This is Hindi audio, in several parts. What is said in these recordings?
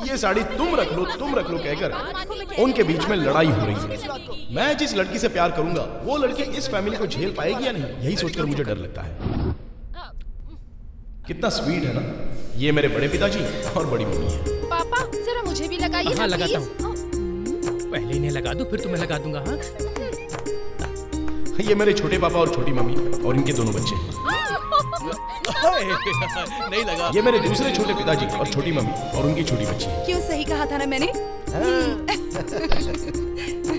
ये साड़ी तुम रख लो कहकर उनके बीच में लड़ाई हो रही है। मैं जिस लड़की से प्यार करूंगा वो लड़की इस फैमिली को झेल पाएगी या नहीं, यही सोचकर मुझे डर लगता है। कितना स्वीट है ना, ये मेरे बड़े पिताजी और बड़ी मम्मी है। पापा जरा मुझे भी लगाइए हाँ, ना, लगाता प्लीज। पहले इन्हें लगा दूं फिर तुम्हें लगा दूंगा। हाँ ये मेरे छोटे पापा और छोटी मम्मी और इनके दोनों बच्चे हैं। नहीं लगा। ये मेरे दूसरे छोटे पिताजी और छोटी मम्मी और उनकी छोटी बच्ची है। क्यों सही कहा था ना मैंने?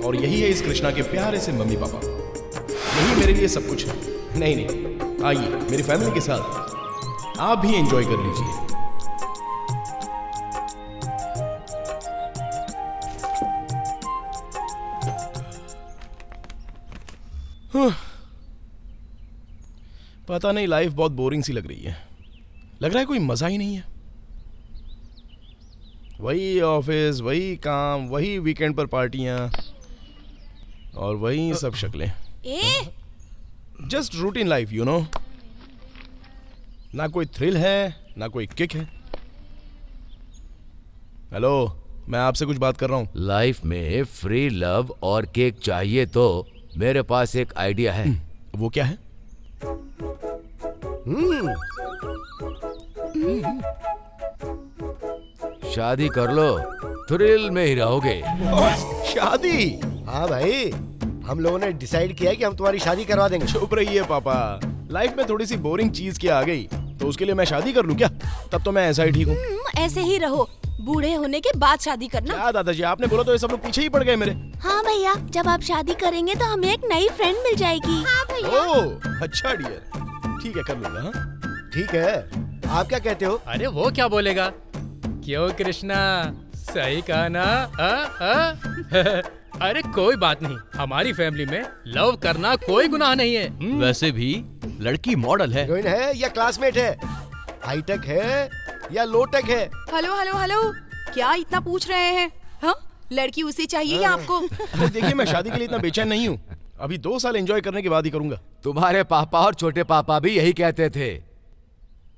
और यही है इस कृष्णा के प्यारे से मम्मी पापा। यही मेरे लिए सब कुछ है। नहीं, आइए मेरी फैमिली के साथ आप भी एंजॉय कर लीजिए। पता नहीं, लाइफ बहुत बोरिंग सी लग रही है। लग रहा है कोई मजा ही नहीं है। वही ऑफिस, वही काम, वही वीकेंड पर पार्टियां और वही सब शक्लें। Just routine life, you know. ना कोई थ्रिल है, ना कोई किक है। हेलो, मैं आपसे कुछ बात कर रहा हूं। लाइफ में फ्री लव और केक चाहिए तो मेरे पास एक आइडिया है। वो क्या है? शादी कर लो, थ्रिल में ही रहोगे। शादी? हाँ भाई, हम लोगों ने डिसाइड किया है कि हम तुम्हारी शादी करवा देंगे। चुप रहिए पापा। लाइफ में थोड़ी सी बोरिंग चीज क्या आ गई तो उसके लिए मैं शादी कर लूं क्या? तब तो मैं ऐसा ही ठीक हूँ। ऐसे ही रहो, बूढ़े होने के बाद शादी करना। क्या दादाजी, आपने बोला तो ये सब लोग पीछे ही पड़ गए मेरे। हाँ भैया, जब आप शादी करेंगे तो हमें एक नई फ्रेंड मिल जाएगी। हाँ भैया। ओह अच्छा डियर, ठीक है कर लूंगा। हाँ ठीक है, आप क्या कहते हो? अरे वो क्या बोलेगा? क्यों कृष्णा, सही कहा ना? अरे कोई बात नहीं, हमारी फैमिली में लव करना कोई गुनाह नहीं है। वैसे भी लड़की मॉडल है। हीरोइन है या क्लासमेट है? हाईटेक है या लोटेक है? हेलो हेलो हेलो, क्या इतना पूछ रहे हैं? हाँ, लड़की उसे चाहिए या आपको? देखिए, मैं शादी के लिए इतना बेचैन नहीं हूँ। अभी 2 साल एंजॉय करने के बाद ही करूंगा। तुम्हारे पापा और छोटे पापा भी यही कहते थे,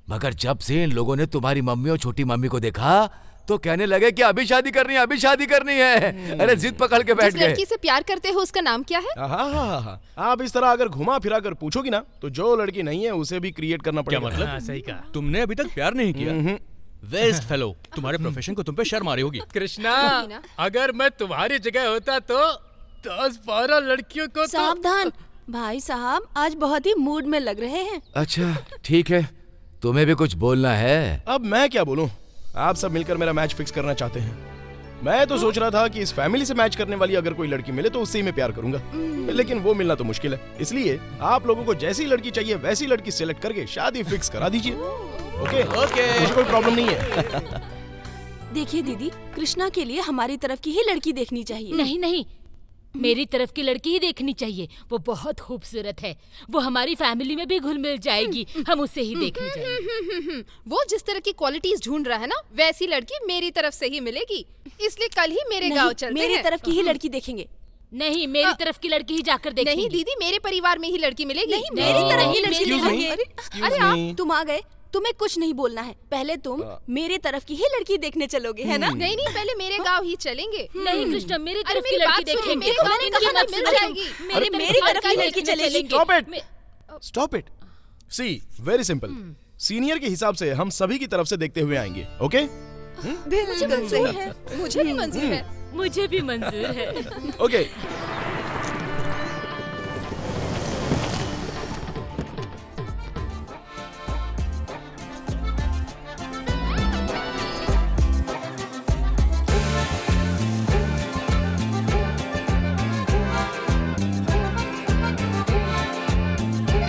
मगर जब से इन लोगों ने तुम्हारी मम्मी और छोटी मम्मी को देखा तो कहने लगे कि अभी शादी करनी है, अभी शादी करनी है। अरे जिद पकड़ के बैठ जिस गए। लड़की से प्यार करते हो उसका नाम क्या है? हाँ, आप इस तरह अगर घुमा फिरा कर पूछोगी ना तो जो लड़की नहीं है उसे भी क्रिएट करना क्या पड़ेगा। मतलब? हाँ, सही कहा। तुमने अभी तक प्यार नहीं किया? वेस्ट फेलो, तुम्हारे प्रोफेशन को तुम पे शर्म आ रही होगी। कृष्णा, अगर मैं तुम्हारी जगह होता तो 10-12 लड़कियों को सावधान भाई साहब, आज बहुत ही मूड में लग रहे हैं। अच्छा ठीक है, तुम्हें भी कुछ बोलना है? अब मैं क्या बोलूं? आप सब मिलकर मेरा मैच फिक्स करना चाहते हैं। मैं तो सोच रहा था कि इस फैमिली से मैच करने वाली अगर कोई लड़की मिले तो उससे ही मैं प्यार करूंगा, लेकिन वो मिलना तो मुश्किल है। इसलिए आप लोगों को जैसी लड़की चाहिए वैसी लड़की सिलेक्ट करके शादी फिक्स करा दीजिए। ओके ओके, मुझे कोई प्रॉब्लम नहीं है। देखिए दीदी, कृष्णा के लिए हमारी तरफ की ही लड़की देखनी चाहिए। नहीं नहीं, मेरी तरफ की लड़की ही देखनी चाहिए। वो बहुत खूबसूरत है, वो हमारी फैमिली में भी घुल मिल जाएगी। हम उसे ही देखनी चाहिए। वो जिस तरह की क्वालिटीज ढूंढ रहा है ना, वैसी लड़की मेरी तरफ से ही मिलेगी। इसलिए कल ही मेरे गांव चलते हैं। मेरी तरफ की ही लड़की देखेंगे। नहीं, मेरी तरफ की लड़की ही जाकर देखेंगे। नहीं दीदी, मेरे परिवार में ही लड़की मिलेगी। नहीं, मेरी तरफ की लड़की Excuse me. देखेंगे। अरे आप, तुम आ गए, तुम्हें कुछ नहीं बोलना है। पहले तुम मेरी तरफ की ही लड़की देखने चलोगे, है ना? नहीं नहीं, पहले मेरे गांव ही चलेंगे। नहीं कृष्णा, मेरी अरे तरफ की मेरी लड़की बात सुनो, देखेंगे। मेरे गांव में कहाँ इनकी मिल मत जाएगी? सुनो। मेरी तरफ की लड़की चलेगी। Stop it. See, very simple. Senior के हिसाब से हम सभी की तरफ से देखते हुए आएंगे। ओके? बिल्कुल सही है। मुझे भी मंजूर है। मुझे भी मंजूर है। ओके।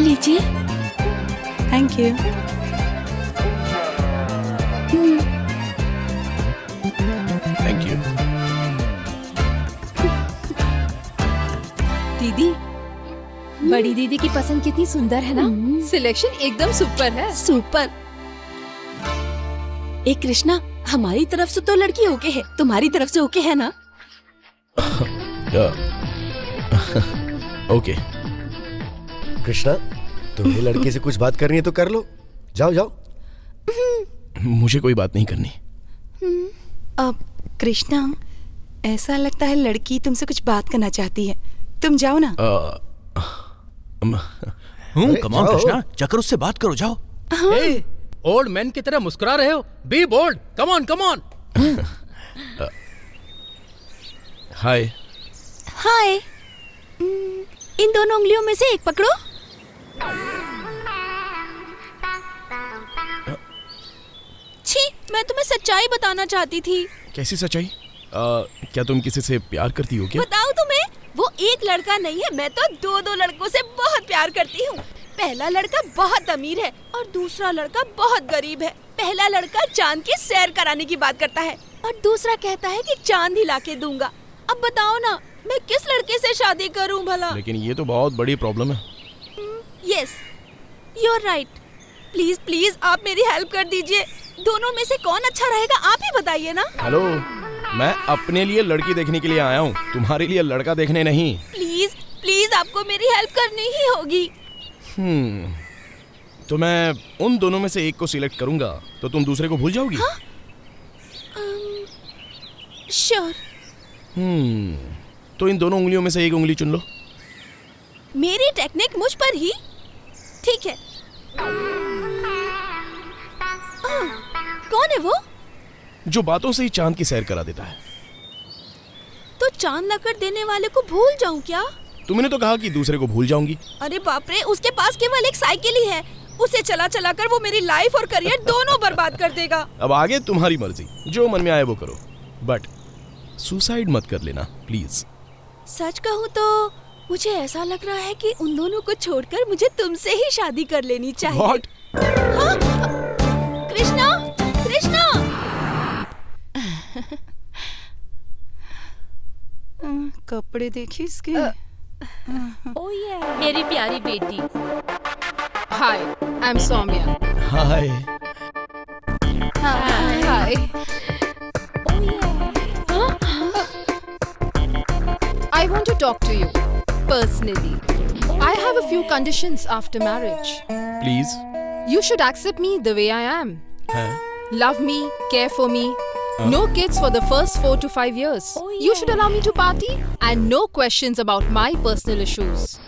लीजिए। Thank you. Thank you. दीदी, बड़ी दीदी की पसंद कितनी सुंदर है ना? सिलेक्शन एकदम सुपर है। सुपर। एक कृष्णा, हमारी तरफ से तो लड़की ओके है, तुम्हारी तरफ से ओके है ना? ओके। कृष्णा, तुम्हें लड़की से कुछ बात करनी है तो कर लो। जाओ जाओ। मुझे कोई बात नहीं करनी। अब कृष्णा, ऐसा लगता है लड़की तुमसे कुछ बात करना चाहती है। तुम जाओ ना। कम ऑन कृष्णा, जाकर उससे बात करो, जाओ। ओल्ड मैन की तरह मुस्कुरा रहे हो? Be bold, come on come on. Hi. Hi. इन दोनों उंगलियों में से एक पकड़ो। छी, मैं तुम्हें सच्चाई बताना चाहती थी। कैसी सच्चाई? क्या तुम किसी से प्यार करती हो क्या? बताओ तुम्हें, वो एक लड़का नहीं है, मैं तो दो लड़कों से बहुत प्यार करती हूँ। पहला लड़का बहुत अमीर है और दूसरा लड़का बहुत गरीब है। पहला लड़का चांद की सैर कराने की बात करता है और दूसरा कहता है कि चांद ही लाके दूंगा। अब बताओ ना, मैं किस लड़के से शादी करूं भला? लेकिन ये तो बहुत बड़ी प्रॉब्लम है। Yes, you are right. Please please आप मेरी हेल्प कर दीजिए। दोनों में से कौन अच्छा रहेगा, आप ही बताइए ना। हेलो, मैं अपने लिए लड़की देखने के लिए आया हूँ, तुम्हारे लिए लड़का देखने नहीं। प्लीज प्लीज आपको मेरी हेल्प करनी ही होगी। तो मैं उन दोनों में से एक को सिलेक्ट करूंगा, तो तुम दूसरे को भूल जाओगी? श्योर। तो इन दोनों उंगलियों में से एक उंगली चुन लो। मेरी टेक्निक मुझ पर ही ठीक है। कौन है वो? जो बातों से ही चांद की सैर करा देता है। तो चांद लाकर देने वाले को भूल जाऊं क्या? तुमने तो कहा कि दूसरे को भूल जाऊंगी। अरे बाप रे, उसके पास केवल एक साइकिल ही है। उसे चला चला कर वो मेरी लाइफ और करियर दोनों बर्बाद कर देगा। अब आगे तुम्हारी मर्जी, जो मन में आए वो करो, बट सुसाइड मत कर लेना प्लीज। सच कहूँ तो मुझे ऐसा लग रहा है कि उन दोनों को छोड़कर मुझे तुमसे ही शादी कर लेनी चाहिए। What? हाँ? कृष्णा, कृष्णा! कपड़े देखिए इसके। मेरी प्यारी बेटी। Hi, I am Soumya. Hi. Hi. I want to talk to you personally. I have a few conditions after marriage. Please. You should accept me the way I am. हाँ? Love me, care for me. No kids for the first 4 to 5 years. You should allow me to party and no questions about my personal issues.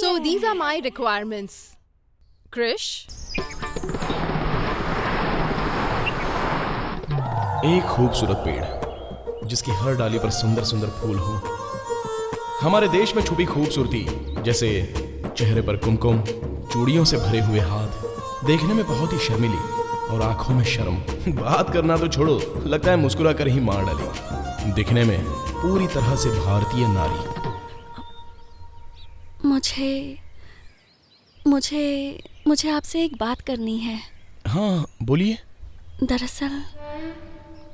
So these are my requirements. Krish? एक खूबसूरत पेड़ जिसकी हर डाली पर सुंदर सुंदर फूल हो। हमारे देश में छुपी खूबसूरती, जैसे चेहरे पर कुमकुम, चूड़ियों से भरे हुए हाथ, देखने में बहुत ही शर्मीली और आंखों में शर्म। बात करना तो छोड़ो, लगता है मुस्कुरा कर ही मार डाली। दिखने में पूरी तरह से भारतीय नारी। मुझे आपसे एक बात करनी है। हाँ बोलिए।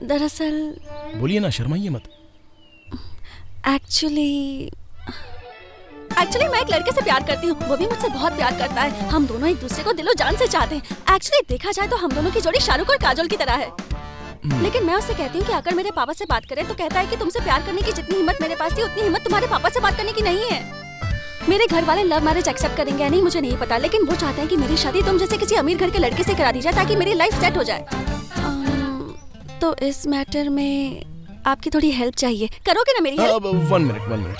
दरअसल बोलिए ना, शर्माइए मत। एक्चुअली मैं एक लड़के से प्यार करती हूँ, वो भी मुझसे बहुत प्यार करता है। हम दोनों एक दूसरे को दिलो जान से चाहते हैं। एक्चुअली देखा जाए तो हम दोनों की जोड़ी शाहरुख और काजोल की तरह है। लेकिन मैं उससे कहती हूँ कि अगर मेरे पापा से बात करे तो कहता है कि तुमसे प्यार करने की जितनी हिम्मत मेरे पास थी उतनी हिम्मत तुम्हारे पापा से बात करने की नहीं है। मेरे घर वाले लव मैरिज एक्सेप्ट करेंगे या नहीं मुझे नहीं पता, लेकिन वो चाहते हैं कि मेरी शादी तुम जैसे किसी अमीर घर के लड़के से करा दी जाए ताकि मेरी लाइफ सेट हो जाए। तो इस मैटर में आपकी थोड़ी हेल्प चाहिए, करोगे ना मेरी हेल्प? 1 मिनट।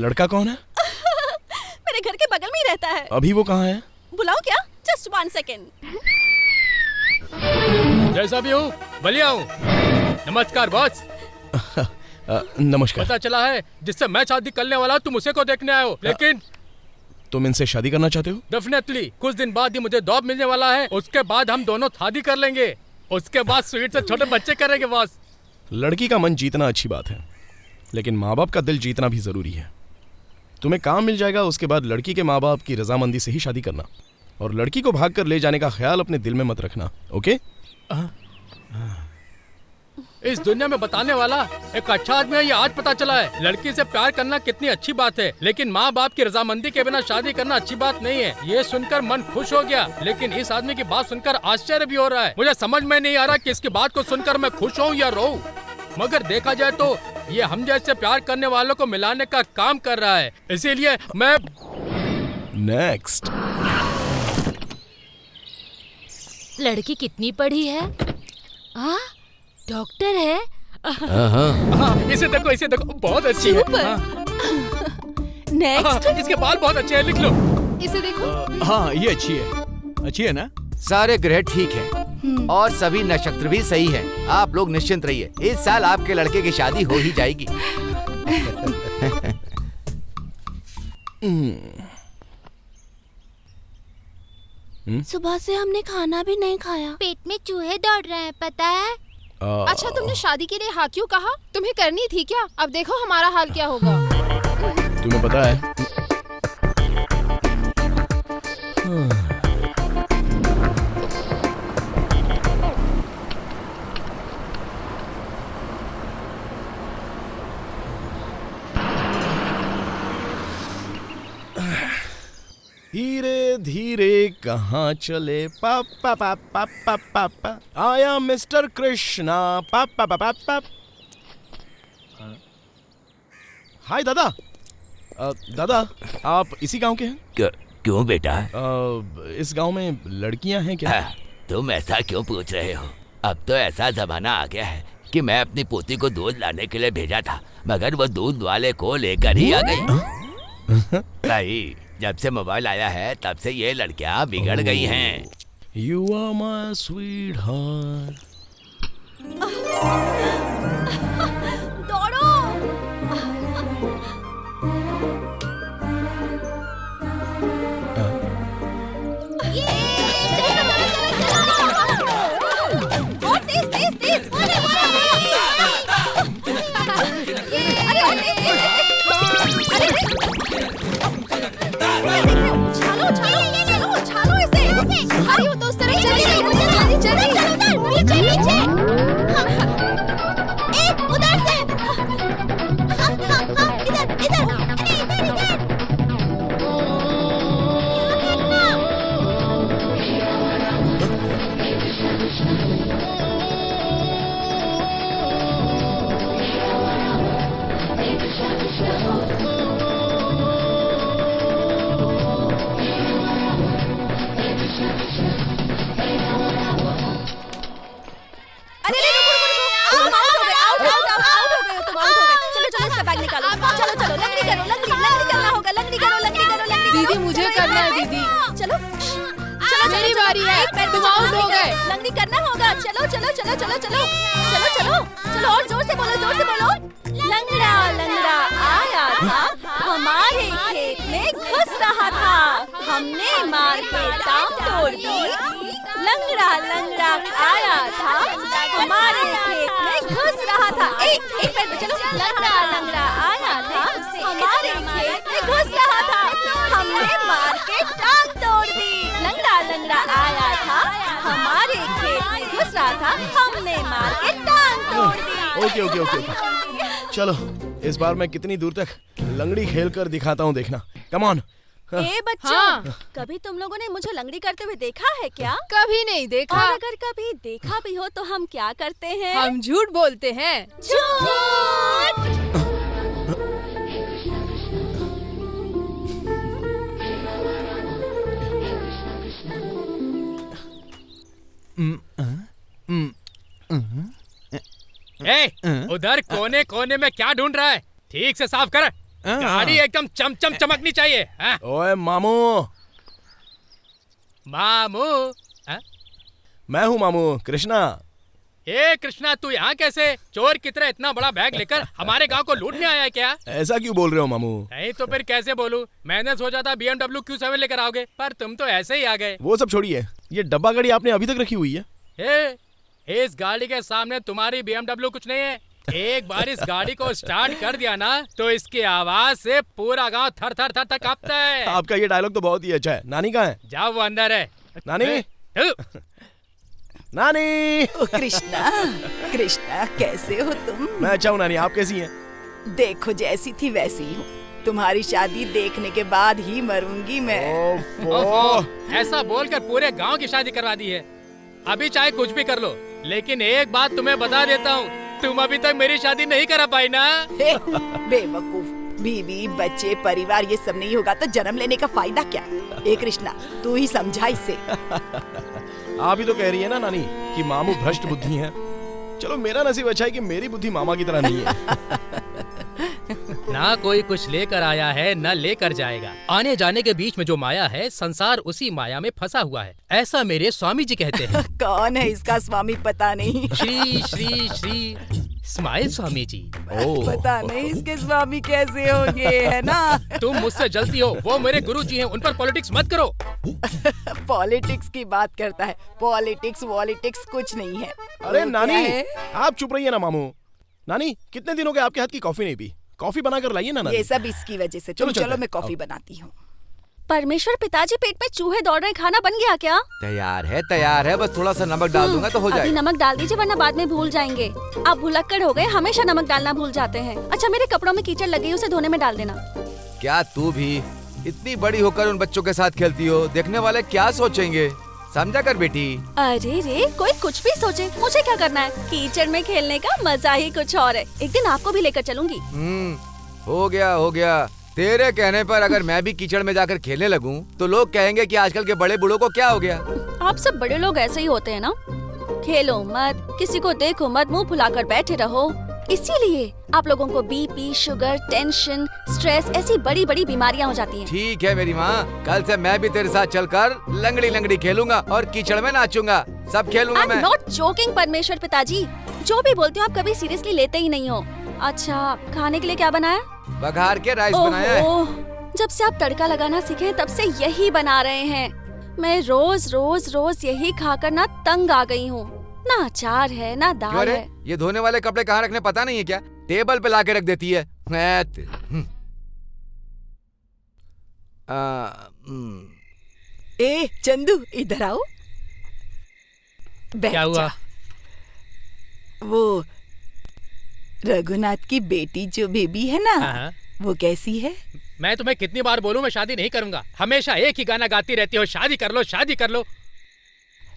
लड़का कौन है? मेरे घर के बगल में ही रहता है। अभी वो कहाँ है? बुलाओ क्या? Just 1 second. जैसा भी हूँ बढ़िया हूँ। नमस्कार बॉस। नमस्कार। पता चला है जिससे मैं शादी करने वाला तुम उसे को देखने आए हो, लेकिन तुम इनसे शादी करना चाहते हो? डेफिनेटली। कुछ दिन बाद ही मुझे जॉब मिलने वाला है, उसके बाद हम दोनों शादी कर लेंगे। उसके बाद स्वीट से छोटे बच्चे करेंगे बॉस। लड़की का मन जीतना अच्छी बात है, लेकिन माँ बाप का दिल जीतना भी जरूरी है। तुम्हें काम मिल जाएगा, उसके बाद लड़की के माँ बाप की रजामंदी से ही शादी करना, और लड़की को भाग कर ले जाने का ख्याल अपने दिल में मत रखना, ओके? इस दुनिया में बताने वाला एक अच्छा आदमी है, ये आज पता चला है। लड़की से प्यार करना कितनी अच्छी बात है, लेकिन माँ बाप की रजामंदी के बिना शादी करना अच्छी बात नहीं है। ये सुनकर मन खुश हो गया, लेकिन इस आदमी की बात सुनकर आश्चर्य भी हो रहा है। मुझे समझ में नहीं आ रहा कि इसकी बात को सुनकर मैं खुश हूँ या रोऊं। मगर देखा जाए तो ये हम जैसे प्यार करने वालों को मिलाने का काम कर रहा है, इसीलिए मैं नेक्स्ट। लड़की कितनी पढ़ी है? हाँ, डॉक्टर है। हाँ, इसे देखो बहुत अच्छी है। नेक्स्ट। इसके बाल बहुत अच्छे हैं, लिख लो। इसे देखो। हाँ, ये अच्छी है ना? सारे ग्रह ठीक हैं और सभी नक्षत्र भी सही हैं। आप लोग निश्चिंत रहिए, इस साल आपके लड़के की शादी हो ही जाएगी। सुबह से हमने खाना भी नहीं खाया। पेट में चूहे दौड़ रहे हैं, पता है? अच्छा, तुमने शादी के लिए हाँ क्यों कहा? तुम्हें करनी थी क्या? अब देखो हमारा हाल क्या होगा। तुम्हें पता है धीरे धीरे कहाँ चले पापा पापा पापा पापा आया मिस्टर कृष्णा पापा पापा पापा। हाय दादा। दादा आप इसी गांव के हैं? क्यों बेटा? इस गांव में लड़कियां हैं क्या? तुम ऐसा क्यों पूछ रहे हो? अब तो ऐसा जमाना आ गया है कि मैं अपनी पोती को दूध लाने के लिए भेजा था, मगर वो दूध वाले को लेकर ही आ गई। भाई, जब से मोबाइल आया है तब से ये लड़कियां बिगड़ गई हैं। You are my sweetheart. दौड़ो। और तेज तेज तेज। छालो इसे। अरे वो दोस्त तरफ चली गई। नीचे। उधर से। इधर। दीदी मुझे करना है दीदी। चलो मेरी बारी है। तुम आउट हो गए। लंगड़ी करना होगा। चलो और जोर से बोलो। लंगड़ा आया था, हमारे खेत में घुस रहा था, हमने मार के टांग तोड़ दी। लंगड़ा आया था, हमारे खेत में घुस रहा था। एक पैर पे चलो। लंगड़ा आया था, हमारे खेत में घुस रहा था, हमने मार के टांग तोड़ दी। लंगड़ा आया था, हमारे खेत में घुस रहा था, हमने मार के टांग तोड़ दी। ओके। चलो इस बार मैं कितनी दूर तक लंगड़ी खेल कर दिखाता हूँ, देखना। Come on. ए बच्चों, हाँ। कभी तुम लोगों ने मुझे लंगड़ी करते हुए देखा है क्या? कभी नहीं देखा। और अगर कभी देखा भी हो तो हम क्या करते हैं? हम झूठ बोलते हैं। झूठ। उधर कोने में क्या ढूंढ रहा है? ठीक से साफ कर। गाड़ी एकदम चमकनी चाहिए। ओए मामू। मैं हूँ मामू, कृष्णा। कृष्णा, तू यहाँ कैसे? चोर की तरह इतना बड़ा बैग लेकर हमारे गांव को लूटने आया है क्या? ऐसा क्यों बोल रहे हो मामू? नहीं तो फिर कैसे बोलूं? मैंने सोचा था BMW Q7 लेकर आओगे, पर तुम तो ऐसे ही आ गए। वो सब छोड़िए, ये डब्बा गाड़ी आपने अभी तक रखी हुई है? इस गाड़ी के सामने तुम्हारी BMW कुछ नहीं है। एक बार इस गाड़ी को स्टार्ट कर दिया ना तो इसकी आवाज से पूरा गांव थर थर कांपता है। आपका ये डायलॉग तो बहुत ही अच्छा है। नानी कहाँ है? जाओ, वो अंदर है। नानी। नानी। कृष्णा कैसे हो तुम? मैं अच्छा हूँ नानी, आप कैसी हैं? देखो जैसी थी वैसी हूँ। तुम्हारी शादी देखने के बाद ही मरूंगी मैं। ऐसा बोलकर पूरे गांव की शादी करवा दी है। अभी चाहे कुछ भी कर लो, लेकिन एक बात तुम्हें बता देता हूँ, तुम अभी तक मेरी शादी नहीं करा पाई ना? बेवकूफ, बीवी बच्चे परिवार ये सब नहीं होगा तो जन्म लेने का फायदा क्या? ए कृष्णा, तू ही समझा इसे। आप ही तो कह रही है ना नानी कि मामू भ्रष्ट बुद्धि हैं। चलो मेरा नसीब अच्छा है कि मेरी बुद्धि मामा की तरह नहीं है। ना कोई कुछ लेकर आया है न लेकर जाएगा। आने जाने के बीच में जो माया है, संसार उसी माया में फंसा हुआ है, ऐसा मेरे स्वामी जी कहते हैं। कौन है इसका स्वामी पता नहीं। श्री श्री श्री स्माइल स्वामी जी। पता नहीं इसके स्वामी कैसे होंगे, है ना? तुम मुझसे जलती हो, वो मेरे गुरु जी हैं, उन पर पॉलिटिक्स मत करो। पॉलिटिक्स की बात करता है, पॉलिटिक्स कुछ नहीं है। अरे नानी, आप चुप रहिए ना मामू। नानी, कितने दिन हो गए आपके हाथ की कॉफी नहीं पी? कॉफी बनाकर लाइए ना नानी। ये सब इसकी वजह से। चलो मैं कॉफी बनाती हूँ। परमेश्वर पिताजी, पेट में चूहे दौड़ रहे, खाना बन गया क्या? तैयार है, बस थोड़ा सा नमक डाल दूंगा तो हो जाएगा। अभी नमक डाल दीजिए वरना बाद में भूल जाएंगे। आप भुलक्कड़ हो गए, हमेशा नमक डालना भूल जाते हैं। अच्छा, मेरे कपड़ों में कीचड़ लगी, उसे धोने में डाल देना। क्या तू भी इतनी बड़ी होकर उन बच्चों के साथ खेलती हो? देखने वाले क्या सोचेंगे, समझा कर बेटी। अरे रे, कोई कुछ भी सोचे, मुझे क्या करना है? कीचड़ में खेलने का मजा ही कुछ और है। एक दिन आपको भी लेकर चलूंगी। हो गया। तेरे कहने पर अगर मैं भी कीचड़ में जाकर खेलने लगूं, तो लोग कहेंगे कि आजकल के बड़े बूढ़ों को क्या हो गया। आप सब बड़े लोग ऐसे ही होते हैं ना। खेलो मत, किसी को देखो मत, मुंह फुलाकर बैठे रहो। इसीलिए आप लोगों को बीपी, शुगर, टेंशन, स्ट्रेस ऐसी बड़ी बड़ी बीमारियां हो जाती हैं। ठीक है मेरी माँ, कल से मैं भी तेरे साथ चलकर लंगड़ी खेलूंगा और कीचड़ में नाचूंगा, सब खेलूंगा मैं। नॉट जोकिंग परमेश्वर पिताजी, जो भी बोलती हूँ आप कभी सीरियसली लेते ही नहीं हो। अच्छा, खाने के लिए क्या बनाया? बघार के राइस बनाया है। जब से आप तड़का लगाना सीखे तब से यही बना रहे हैं। मैं रोज यही खाकर ना तंग आ गई हूँ। ना अचार है ना दाल है। ये धोने वाले कपड़े कहाँ रखने पता नहीं है क्या? टेबल पे लाके रख देती है। ए चंदू, इधर आओ। क्या हुआ? वो रघुनाथ की बेटी जो बेबी है ना, वो कैसी है? मैं तुम्हें कितनी बार बोलूं मैं शादी नहीं करूंगा। हमेशा एक ही गाना गाती रहती हो, शादी कर लो शादी कर लो।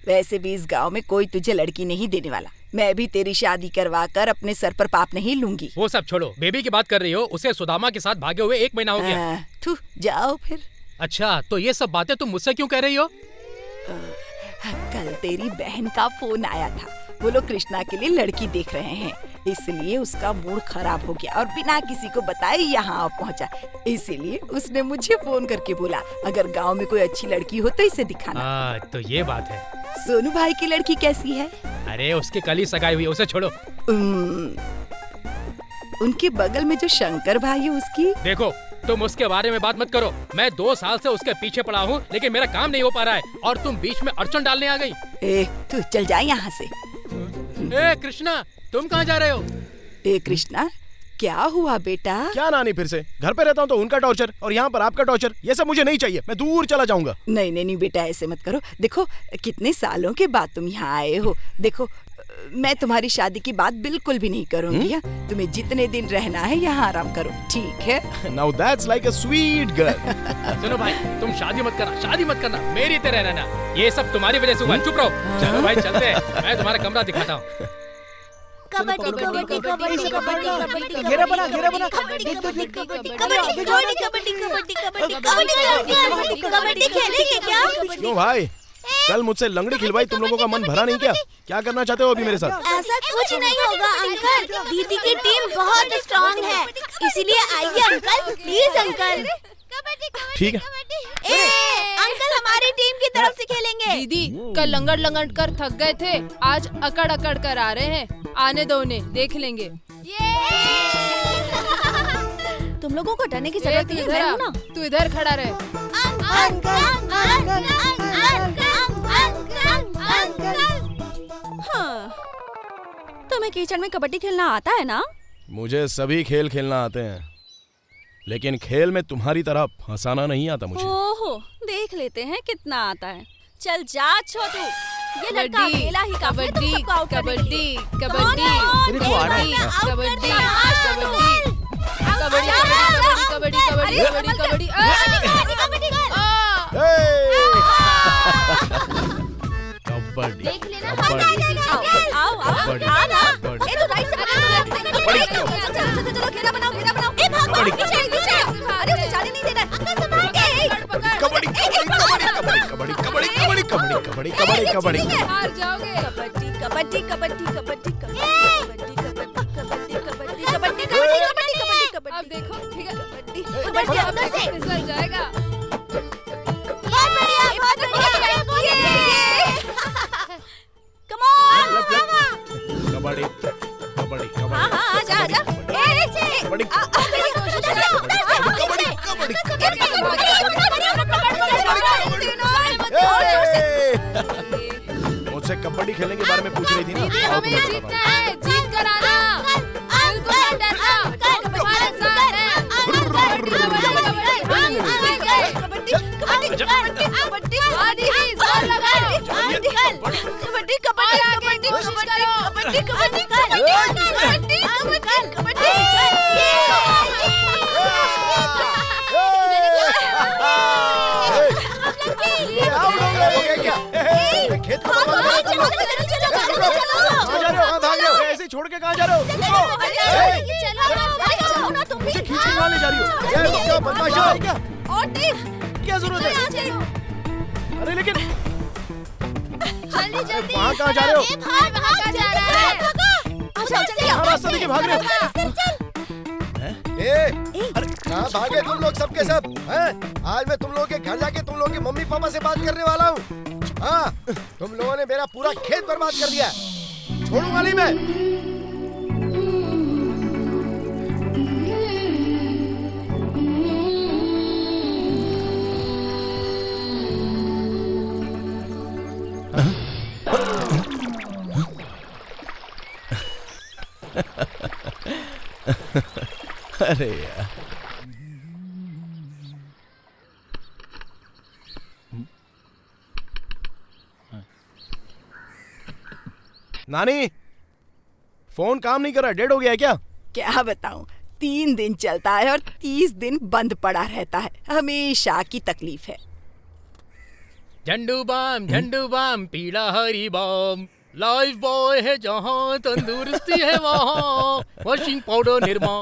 वैसे भी इस गांव में कोई तुझे लड़की नहीं देने वाला। मैं भी तेरी शादी करवा कर अपने सर पर पाप नहीं लूंगी। वो सब छोड़ो, बेबी की बात कर रही हो। उसे सुदामा के साथ भागे हुए 1 महीना हो गया। जाओ फिर। अच्छा, तो ये सब बातें तुम मुझसे क्यों कह रही हो? कल तेरी बहन का फोन आया था। वो लोग कृष्णा के लिए लड़की देख रहे हैं, इसलिए उसका मूड खराब हो गया और बिना किसी को बताए यहाँ पहुँचा। इसीलिए उसने मुझे फोन करके बोला अगर गांव में कोई अच्छी लड़की हो तो इसे दिखाना। तो ये बात है। सोनू भाई की लड़की कैसी है? अरे उसकी कल ही सगाई हुई, उसे छोड़ो। उनके बगल में जो शंकर भाई है उसकी। देखो, तुम उसके बारे में बात मत करो। मैं 2 साल से उसके पीछे पड़ा हूँ, लेकिन मेरा काम नहीं हो पा रहा है और तुम बीच में अड़चन डालने आ गई। तू चल जा यहाँ से। कृष्णा, तुम कहाँ जा रहे हो? कृष्णा, क्या हुआ बेटा? क्या नानी, फिर से घर पे रहता हूँ तो उनका टॉर्चर और यहाँ पर आपका टॉर्चर। ये सब मुझे नहीं चाहिए, मैं दूर चला जाऊंगा। नहीं बेटा, ऐसे मत करो। देखो कितने सालों के बाद तुम यहाँ आए हो। देखो, मैं तुम्हारी शादी की बात बिल्कुल भी नहीं करूँगी। तुम्हें जितने दिन रहना है यहाँ आराम करो, ठीक है? Now that's like a sweet girl. सुनो भाई, तुम शादी मत करना, मेरी तरह रहना। ये सब तुम्हारी वजह से हुआ। चुप रहो। चलो भाई चलते हैं, मैं तुम्हारा कमरा दिखाता हूँ। क्यों भाई, कल मुझसे लंगड़ी खिलवाई, तुम लोगों का मन भरा नहीं क्या? क्या करना चाहते हो अभी मेरे साथ? ऐसा कुछ नहीं होगा अंकल, दीदी की टीम बहुत स्ट्रांग है, इसीलिए आइए अंकल, प्लीज अंकल। ठीक है। अंकल हमारी टीम की तरफ से खेलेंगे। दीदी कल लंगड़ कर थक गए थे, आज अकड़ कर आ रहे हैं। आने दो उन्हें, देख लेंगे। तुम लोगों को डरने की जरूरत नहीं है ना। तू इधर खड़ा रहे। तुम्हें कीचड़ में कबड्डी खेलना आता है ना? मुझे सभी खेल खेलना आते हैं, लेकिन खेल में तुम्हारी तरह फंसाना नहीं आता मुझे। ओहो, देख लेते हैं कितना आता है। चल जा छोटू, ये लड़का अकेला ही काफी है तुम सबको आउट करने के लिए। कबड्डी। देख लेना, आओ, आ ना। ए तो राइट से कबड्डी अरे उसे जाने नहीं देना। कबड्डी कबड्डी कबड्डी कबड्डी कबड्डी कबड्डी कबड्डी हार जाओगे। कबड्डी कबड्डी कबड्डी कबड्डी कबड्डी कबड्डी कबड्डी कबड्डी कबड्डी कबड्डी। अब देखो ठीक है। कबड्डी उधर से उधर से फिसल जाएगा। बहुत बढ़िया बहुत बढ़िया। Come on kabaddi kabaddi kabaddi. हाँ हाँ आजा आजा। कबड्डी मुझसे कबड्डी खेलने के बारे में पूछ रही थी ना। दीदी हमें जीतना है, जीत कर आना। बिल्कुल मत डरना, हमारे साथ है। हाँ दीदी जोर लगाओ। कबड्डी कबड्डी कबड्डी कबड्डी ऐसे छोड़ के कहाँ जा रहे हो? मुझे खींच के कहाँ ले जा रही हो? बदमाशा है क्या? क्या जरूरत है? अरे लेकिन जल्दी वहाँ कहाँ जा रहे हो? रास्ता देखिए भाग रहे हो। अरे कहाँ भागे तुम लोग सबके सब? हैं? आज मैं तुम लोगों के घर जाके तुम लोगों के मम्मी पापा से बात करने वाला हूँ। हाँ, तुम लोगों ने मेरा पूरा खेत बर्बाद कर दिया। छोड़ूंगा नहीं मैं। अरे यार नानी, फोन काम नहीं कर रहा, डेड हो गया है क्या? क्या बताऊं, 3 दिन चलता है और 30 दिन बंद पड़ा रहता है। हमेशा की तकलीफ है। झंडू बाम पीला हरी बाम, लाइफ बॉय है जहाँ तंदुरुस्ती है वहाँ, वॉशिंग पाउडर निरमा,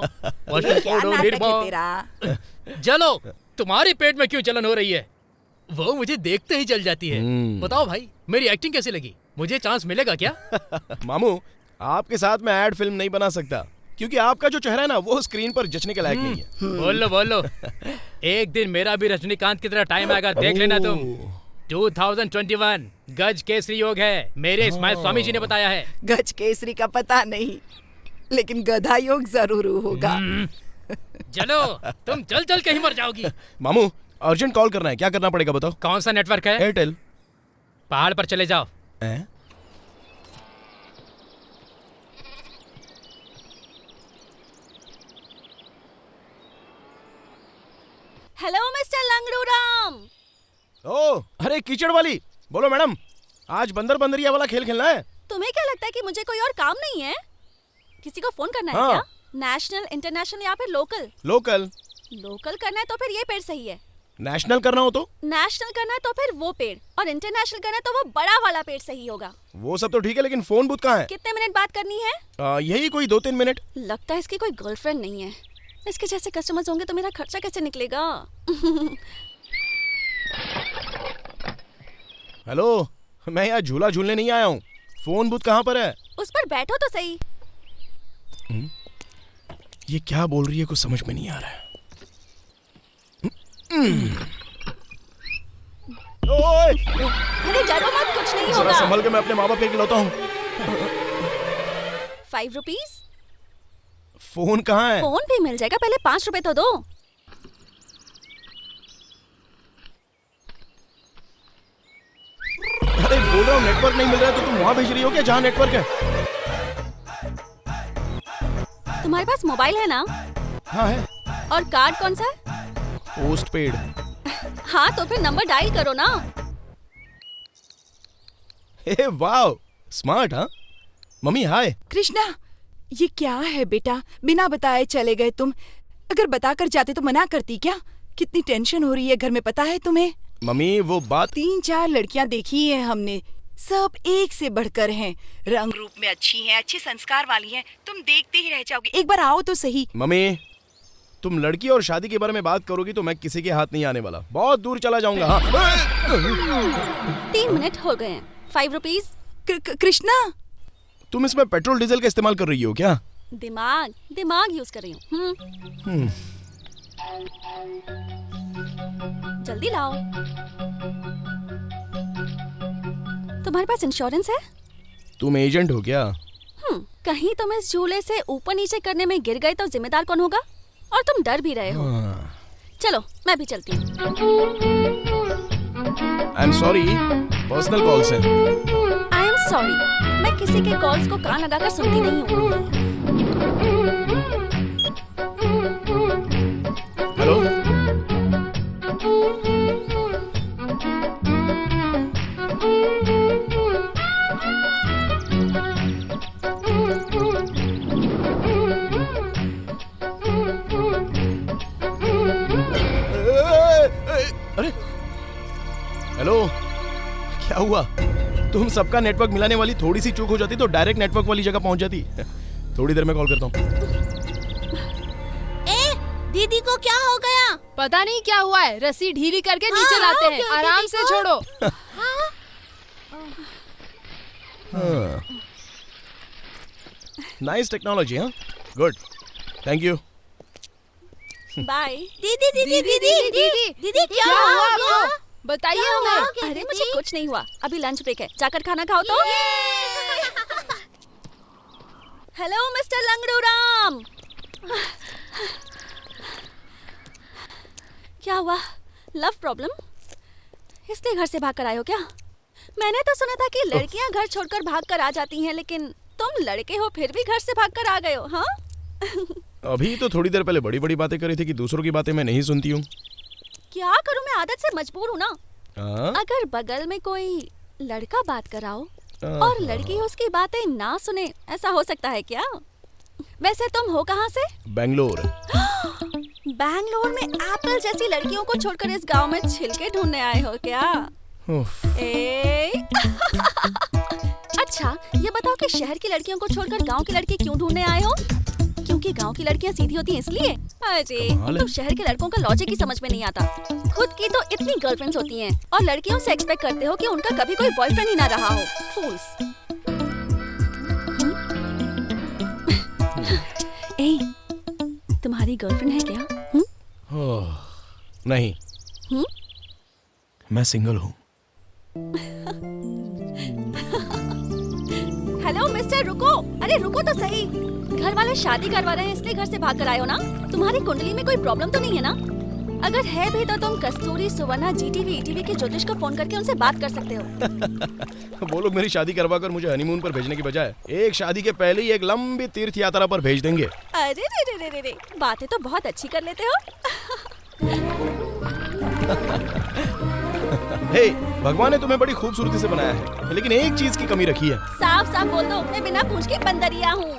वॉशिंग क्या पाउडर नाटक है निरमा। तेरा? चलो, तुम्हारे पेट में क्यों जलन हो रही है? वो मुझे देखते ही जल जाती है। बताओ भाई, मेरी एक्टिंग कैसी लगी? मुझे चांस मिलेगा क्या? मामू, आपके साथ मैं एड फिल्म नहीं बना सकता, क्योंकि आपका जो चेहरा है ना, वो स्क्रीन पर जचने के लायक नहीं है। बोलो बोलो, एक दिन मेरा भी रजनीकांत की तरह टाइम आएगा, देख लेना तुम। 2021 गज केसरी योग है, मेरे इस्माइल स्वामी जी ने बताया है। गज केसरी का पता नहीं, लेकिन गधा योग जरूर होगा। चलो, तुम चल चल के ही मर जाओगी। मामू, अर्जेंट कॉल करना है, क्या करना पड़ेगा बताओ? कौन सा नेटवर्क है? एयरटेल। पहाड़ पर चले जाओ। Hello mister Langdu Ram. ओ, अरे कीचड़ वाली, बोलो मैडम, आज बंदर बंदरिया वाला खेल खेलना है? तुम्हें क्या लगता है कि मुझे कोई और काम नहीं है? किसी को फोन करना है हाँ। क्या? नेशनल, इंटरनेशनल या फिर लोकल? लोकल। लोकल करना है तो फिर ये पेड़ सही है। नेशनल करना हो तो? नेशनल करना है तो फिर वो पेड़, और इंटरनेशनल करना है तो वो बड़ा वाला पेड़ सही होगा। वो सब तो ठीक है, लेकिन फोन बूथ कहाँ है? कितने मिनट बात करनी है? यही कोई 2-3 मिनट। लगता है इसकी कोई गर्लफ्रेंड नहीं है। इसके जैसे कस्टमर्स होंगे तो मेरा खर्चा कैसे निकलेगा? हेलो, मैं यहाँ झूला झूलने नहीं आया हूँ। फोन बूथ कहाँ पर है? उस पर बैठो तो सही। ये क्या बोल रही है, कुछ समझ में नहीं आ रहा है। अरे डरो मत, कुछ नहीं जरा होगा। संभल के, मैं अपने माँ बाप के खिलौता हूँ। 5 रुपीज। फोन कहाँ है? फोन भी मिल जाएगा, पहले 5 रुपए तो दो। अरे बोल रहा हूँ नेटवर्क नहीं मिल रहा है, तो तुम वहाँ भेज रही हो क्या जहाँ नेटवर्क है? तुम्हारे पास मोबाइल है ना? हाँ है। और कार्ड कौन सा है? Post paid. हाँ तो फिर नंबर डायल करो ना। हे वाह, स्मार्ट। हाँ मम्मी, हाय। कृष्णा, ये क्या है बेटा? बिना बताए चले गए तुम। अगर बताकर जाते तो मना करती क्या? कितनी टेंशन हो रही है घर में, पता है तुम्हें? मम्मी वो बात, 3-4 लड़कियां देखी है हमने, सब एक से बढ़कर हैं। रंग रूप में अच्छी हैं, अच्छे संस्कार वाली हैं। तुम देखते ही रह जाओगे, एक बार आओ तो सही। मम्मी तुम लड़की और शादी के बारे में बात करोगी तो मैं किसी के हाथ नहीं आने वाला, बहुत दूर चला जाऊंगा। हाँ 3 मिनट हो गए हैं। 5 रुपीज। कृष्णा, तुम इसमें पेट्रोल डीजल का इस्तेमाल कर रही हो क्या? दिमाग यूज कर रही हूँ। जल्दी लाओ। तुम्हारे पास इंश्योरेंस है? तुम एजेंट हो क्या? कहीं तुम इस झूले से ऊपर नीचे करने में गिर गए तो जिम्मेदार कौन होगा? और तुम डर भी रहे हो। चलो मैं भी चलती हूँ। I am sorry, personal calls हैं। आई एम सॉरी, मैं किसी के कॉल्स को कान लगाकर सुनती नहीं हूँ। हेलो, अरे हेलो, क्या हुआ? तुम सबका नेटवर्क मिलाने वाली थोड़ी सी चूक हो जाती तो डायरेक्ट नेटवर्क वाली जगह पहुंच जाती। थोड़ी देर में कॉल करता हूँ। दीदी को क्या हो गया? पता नहीं क्या हुआ है, रस्सी ढीली करके नीचे लाते हैं। आराम से छोड़ो। Nice technology. हाँ, गुड, थैंक यू। बाय। दीदी क्या हुआ आपको? बताइए हमें। अरे मुझे कुछ नहीं हुआ, अभी लंच ब्रेक है, जाकर खाना खाओ तो। Hello mister Langdu Ram. क्या हुआ? Love problem? इसलिए घर से भागकर आए हो क्या? मैंने तो सुना था कि लड़कियां घर छोड़कर भागकर आ जाती हैं, लेकिन तुम लड़के हो फिर भी घर से भागकर आ गए हो। हाँ अभी तो थोड़ी देर पहले बड़ी बड़ी बातें करी थी कि दूसरों की बातें मैं नहीं सुनती हूँ। क्या करूं, मैं आदत से मजबूर हूँ ना। अगर बगल में कोई लड़का बात कराओ और लड़की उसकी बातें ना सुने, ऐसा हो सकता है क्या? वैसे तुम हो कहाँ से? बेंगलोर। बैंगलोर में एप्पल जैसी लड़कियों को छोड़कर इस गांव में छिलके ढूंढने आए हो क्या? अच्छा ये बताओ कि शहर की लड़कियों को छोड़कर गांव की लड़की क्यों ढूंढने आए हो? क्योंकि गांव की लड़कियां सीधी होती हैं इसलिए? अरे तो शहर के लड़कों का लॉजिक ही समझ में नहीं आता। खुद की तो इतनी गर्लफ्रेंड्स होती हैं और लड़कियों से एक्सपेक्ट करते हो कि उनका कभी कोई बॉयफ्रेंड ही ना रहा हो। फूल्स। तुम्हारी गर्लफ्रेंड है क्या? नहीं। मैं सिंगल हूँ। हेलो मिस्टर, रुको। अरे रुको तो सही। घर वाले शादी करवा रहे हैं इसलिए घर से भाग कर आए हो ना? तुम्हारी कुंडली में कोई प्रॉब्लम तो नहीं है ना? अगर है भी तो तुम कस्तूरी, सुवर्णा, जीटीवी, ईटीवी के ज्योतिष को फोन करके उनसे बात कर सकते हो। वो लोग मेरी शादी करवा कर मुझे हनीमून पर भेजने की बजाय एक शादी के पहले ही एक लंबी तीर्थ यात्रा पर भेज देंगे। अरे रे रे रे, बातें तो बहुत अच्छी कर लेते हो। हे, भगवान ने तुम्हें बड़ी खूबसूरती से बनाया है, लेकिन एक चीज की कमी रखी है। साफ साफ बोल दो, मैं बिना पूछ के बंदरिया हूँ।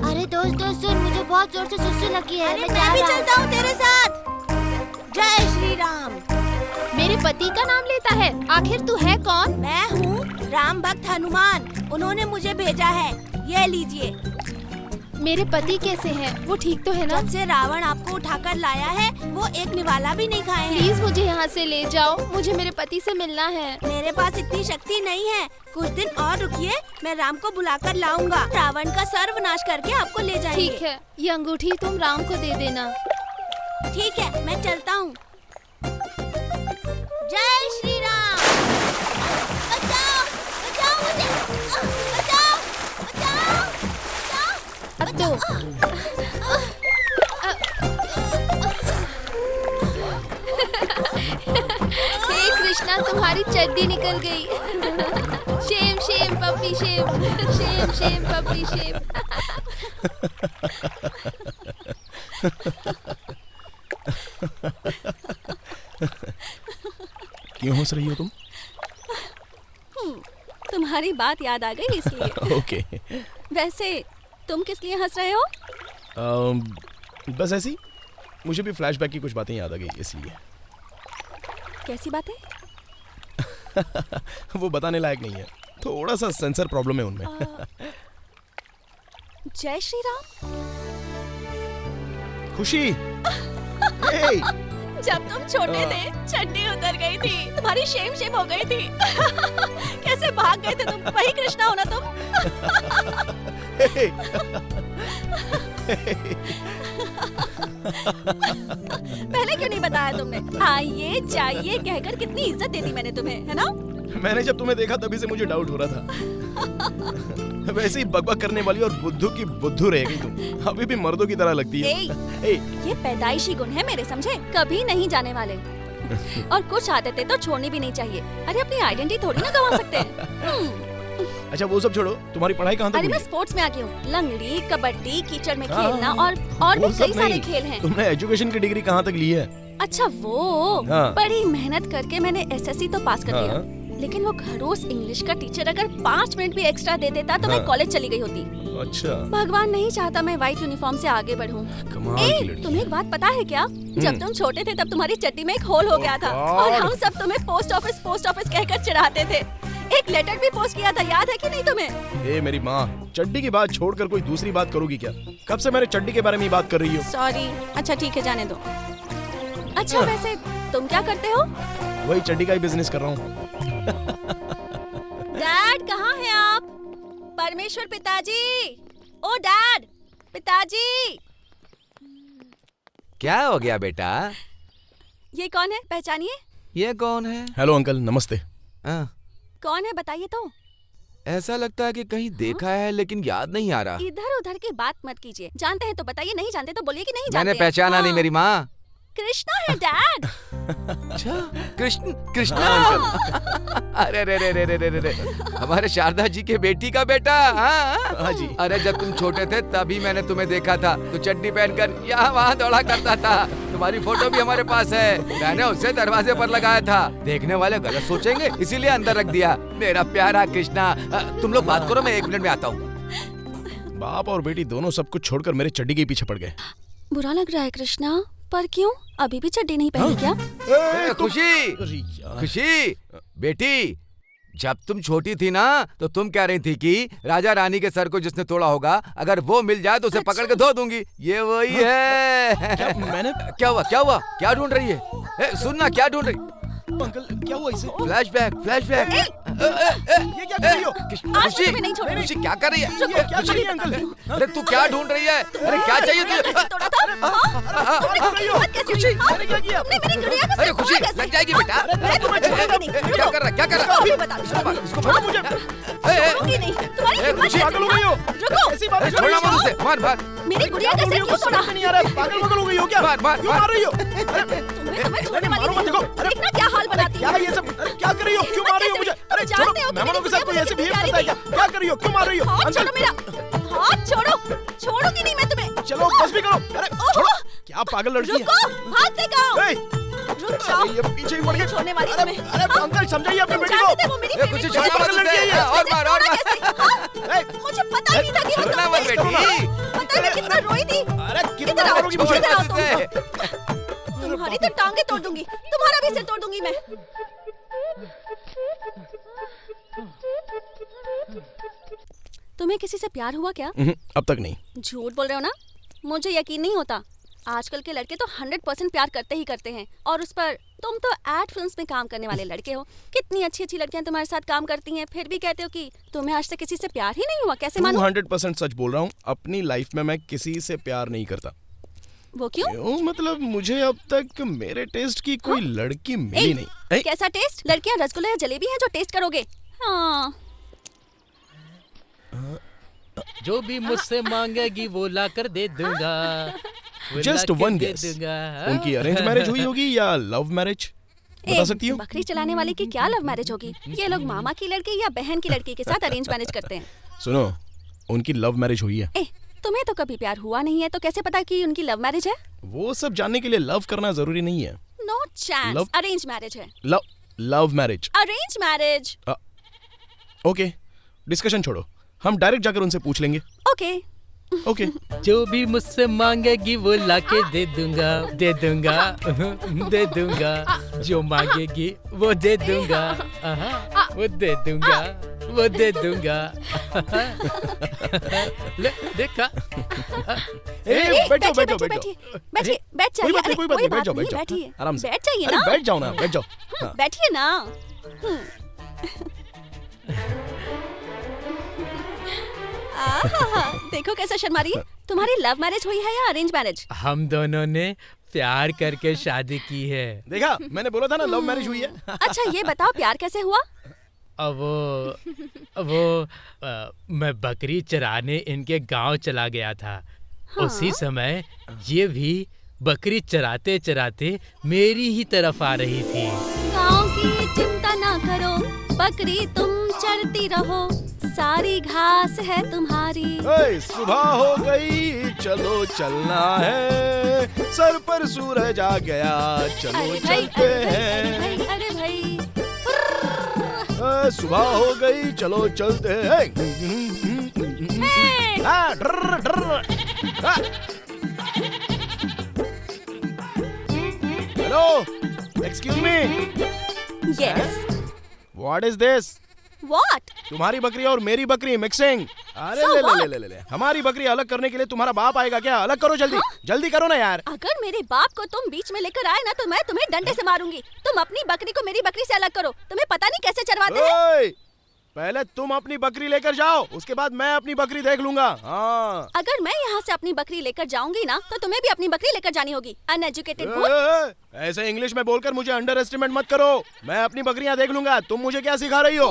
अरे दोस्त सुन, मुझे बहुत जोर से सुस्ती लगी है। अरे मैं भी चलता हूँ तेरे साथ। जय श्री राम। मेरे पति का नाम लेता है, आखिर तू है कौन? मैं हूँ राम भक्त हनुमान, उन्होंने मुझे भेजा है। ये लीजिए। मेरे पति कैसे हैं? वो ठीक तो है ना? जब से रावण आपको उठाकर लाया है वो एक निवाला भी नहीं खाए हैं। प्लीज मुझे यहाँ से ले जाओ, मुझे मेरे पति से मिलना है। मेरे पास इतनी शक्ति नहीं है, कुछ दिन और रुकिए, मैं राम को बुलाकर लाऊंगा। रावण का सर्वनाश करके आपको ले जाएंगे। ठीक है, ये अंगूठी तुम राम को दे देना। ठीक है, मैं चलता हूँ। जय श्री राम। बचाओ, बचाओ मुझे, बचाओ, बचाओ, बचाओ। अब तो हे कृष्णा, तुम्हारी चड्डी निकल गई। Shame shame. Shame puppy shame shame shame puppy shame. क्यों हंस रही हो तुम? तुम्हारी बात याद आ गई इसलिए। ओके। वैसे तुम किस लिए हंस रहे हो? बस ऐसी, मुझे भी फ्लैशबैक की कुछ बातें याद आ गई इसलिए। कैसी बातें? वो बताने लायक नहीं है, थोड़ा सा सेंसर प्रॉब्लम है उनमें। जय श्री राम। खुशी। जब तुम छोटे थे चड्डी उतर गई थी, तुम्हारी शेम शेम हो गई थी। कैसे भाग गए थे तुम? वही कृष्णा हो ना तुम? पहले क्यों नहीं बताया तुमने? आइए जाइए कहकर कितनी इज्जत देती मैंने तुम्हें, है ना? मैंने जब तुम्हें देखा तभी से मुझे डाउट हो रहा था। वैसे ही बकबक करने वाली और बुद्धू की बुद्धू रह गई तुम। अभी भी मर्दों की तरह लगती है। ये पैदाइशी गुण है मेरे, समझे? कभी नहीं जाने वाले। और कुछ आदतें तो छोड़नी भी नहीं चाहिए। अरे अपनी आइडेंटिटी थोड़ी ना गंवा सकते हैं। अच्छा वो सब छोड़ो, तुम्हारी पढ़ाई कहाँ तक अरे हुई? मैं स्पोर्ट्स में आ गई हूँ। लंगड़ी, कबड्डी, कीचड़ में खेलना और भी कई सारे खेल हैं। तुमने एजुकेशन की डिग्री कहाँ तक ली है? अच्छा वो बड़ी मेहनत करके मैंने एसएससी तो पास कर लिया, लेकिन वो खड़ूस इंग्लिश का टीचर अगर 5 मिनट भी एक्स्ट्रा दे देता तो मैं कॉलेज चली गई होती। अच्छा। भगवान नहीं चाहता मैं व्हाइट यूनिफॉर्म से आगे बढ़ूं। तुम्हें एक बात पता है क्या? जब तुम छोटे थे तब तुम्हारी चड्डी में एक होल हो गया था और हम सब तुम्हें पोस्ट ऑफिस कहकर चिढ़ाते थे। एक लेटर भी पोस्ट किया था, याद है कि नहीं तुम्हें? ए मेरी माँ, चड्डी की बात छोड़कर कोई दूसरी बात करोगी क्या? कब से मैंने चड्डी के बारे में ही बात कर रही हो? सॉरी। अच्छा ठीक है, जाने दो। अच्छा वैसे तुम क्या करते हो? वही चड्डी का ही बिजनेस कर रहा हूँ। डैड कहाँ हैं आप? परमेश्वर पिताजी। ओ डैड, पिताजी। क्या हो गया बेटा? ये कौन है, पहचानिए? ये कौन है? हेलो अंकल, नमस्ते। कौन है बताइए तो। ऐसा लगता है कि कहीं देखा है लेकिन याद नहीं आ रहा। इधर उधर की बात मत कीजिए। जानते हैं तो बताइए, नहीं जानते तो बोलिए कि नहीं जानते। मैंने पहचाना नहीं मेरी माँ। कृष्णा है डैड। अच्छा कृष्णा अंकल। अरे रे रे रे रे रे रे, हमारे शारदा जी के बेटी का बेटा। हाँ जी। अरे जब तुम छोटे थे तभी मैंने तुम्हें देखा था, तो चड्डी पहनकर यहाँ वहाँ दौड़ा करता था। तुम्हारी फोटो भी हमारे पास है, मैंने उसे दरवाजे पर लगाया था। देखने वाले गलत सोचेंगे इसीलिए अंदर रख दिया। मेरा प्यारा कृष्णा, तुम लोग बात करो, मैं 1 मिनट में आता हूँ। बाप और बेटी दोनों सब कुछ छोड़कर मेरे चड्डी के पीछे पड़ गए। बुरा लग रहा है कृष्णा, पर क्यों? अभी भी चड्डी नहीं पहनी क्या? खुशी बेटी, जब तुम छोटी थी ना तो तुम कह रही थी कि राजा रानी के सर को जिसने तोड़ा होगा अगर वो मिल जाए तो उसे पकड़ के धो दूंगी। ये वही है। क्या हुआ? क्या ढूंढ रही है? सुनना, क्या ढूंढ रही? अंकल क्या हुआ इसे? फ्लैशबैक। ये क्या कर रही हो? खुशी क्या कर रही है? क्या कर रही है अंकल? अरे तू क्या ढूंढ रही है? अरे क्या चाहिए तुझे? अरे खुशी लग जाएगी बेटा। क्या कर रहा? छोड़ना मत उसे, मार। मेरी गुड़िया कैसे क्यों छोड़ा? नहीं आ रहा है, पागल हो गई हो क्या? क्यों मार रही हो? तुम्हें छोड़ने वाली नहीं हूँ। देखना क्या हाल बनाती क्या ये सब? क्या कर रही हो? क्यों मार रही हो मुझे? अरे छोड़ो, मेहमानों के साथ कोई ऐसे बिहेव करता है क्या? क्या कर रही हो? क्यों मार रही हो? हाथ छोड़ो मेरा, हाथ छोड़ो। छोड़ूंगी नहीं मैं तुम्हें। चलो बस भी करो। अरे छोड़ो, क्या पागल लड़की है? रुको, हाथ दिखाओ। रुक जाओ, ये पीछे ही पड़ गई। छोड़ने वाली तुम्हें। अरे अंकल समझाइए अपनी बेटी को। वो मेरी कुछ पागल लड़की है। और मार। मुझे पता ही था कि छोड़ना मत बेटी। पता है मैं कितना रोई थी। अरे कितना मारोगी मुझे? तुम्हारी तो टांगे तोड़ दूंगी, तुम्हारा भी सिर तोड़ दूंगी मैं। तुम्हें किसी से प्यार हुआ क्या? अब तक नहीं। झूठ बोल रहे हो ना? मुझे यकीन नहीं होता। आजकल के लड़के तो 100% प्यार करते ही करते हैं, और उस पर तुम तो एड फिल्म्स में काम करने वाले लड़के हो। कितनी अच्छी अच्छी लड़कियां तुम्हारे साथ काम करती हैं, फिर भी कहते हो कि तुम्हें आज तक किसी से प्यार ही नहीं हुआ। कैसे मानो? 100% सच बोल रहा हूँ। अपनी लाइफ में मैं किसी से प्यार नहीं करता। वो क्यों? मतलब मुझे अब तक मेरे टेस्ट की कोई लड़की मिली नहीं। कैसा टेस्ट? लड़कियां रसगुल्ला या जलेबी है जो टेस्ट करोगे? हाँ। जो भी मुझसे मांगेगी वो ला कर दे दूंगा। जस्ट वन गेस, उनकी अरेंज मैरिज हुई होगी या लव मैरिज? बता सकती हो? बकरी चलाने वाले की क्या लव मैरिज होगी? ये लोग मामा की लड़की या बहन की लड़की के साथ अरेंज मैरिज करते हैं। सुनो, उनकी लव मैरिज हुई है। तुम्हें तो कभी प्यार हुआ नहीं है, तो कैसे पता कि उनकी लव मैरिज है? वो सब जानने के लिए लव करना जरूरी नहीं है। नो चांस, अरेंज मैरिज है। Love marriage. Arrange marriage. Okay, discussion छोड़ो, हम डायरेक्ट जाकर उनसे पूछ लेंगे। ओके। जो भी मुझसे मांगेगी वो लाके दे दूंगा, दे दूंगा, दे दूंगा। जो मांगेगी वो दे दूंगा, वो दे दूंगा, वो दे दूंगा। ले देखा। बैठो बैठो बैठो। बैठिए, बैठ जाइए। कोई बात नहीं, बैठ जाओ, बैठ जाओ। आराम से। बैठ जाइए ना। बैठ जाओ ना, बैठ जाओ। बैठिए ना। देखो कैसा शर्मा रही है। तुम्हारी लव मैरिज हुई है या अरेंज मैरिज? हम दोनों ने प्यार करके शादी की है। देखा, मैंने बोला था ना लव मैरिज हुई है। अच्छा ये बताओ, प्यार कैसे हुआ? मैं बकरी चराने इनके गांव चला गया था। उसी समय ये भी बकरी चराते चराते मेरी ही तरफ आ रही थी। गांव की चिंता ना करो, बकरी तुम चरती रहो, सारी घास है तुम्हारी। सुबह हो गई, चलो चलना है, सर पर सूरज आ गया, चलो चलते हैं। अरे भाई, सुबह हो गई, चलो चलते हैं। Hello, excuse me. Yes. What is this? What? तुम्हारी बकरी और मेरी बकरी मिक्सिंग। अरे so ले। हमारी बकरी अलग करने के लिए तुम्हारा बाप आएगा क्या? अलग करो जल्दी। जल्दी करो ना यार। अगर मेरे बाप को तुम बीच में लेकर आए ना तो मैं तुम्हें डंडे से मारूंगी। तुम अपनी बकरी को मेरी बकरी से अलग करो। तुम्हें पता नहीं कैसे चरवाते हैं। पहले तुम अपनी बकरी लेकर जाओ, उसके बाद मैं अपनी बकरी देख लूंगा। हाँ। अगर मैं यहाँ से अपनी बकरी लेकर जाऊंगी ना तो तुम्हें भी अपनी बकरी लेकर जानी होगी। अनएजुकेटेड। ऐसे इंग्लिश में बोलकर मुझे अंडर एस्टिमेट मत करो। मैं अपनी बकरियाँ देख लूंगा। तुम मुझे क्या सिखा रही हो?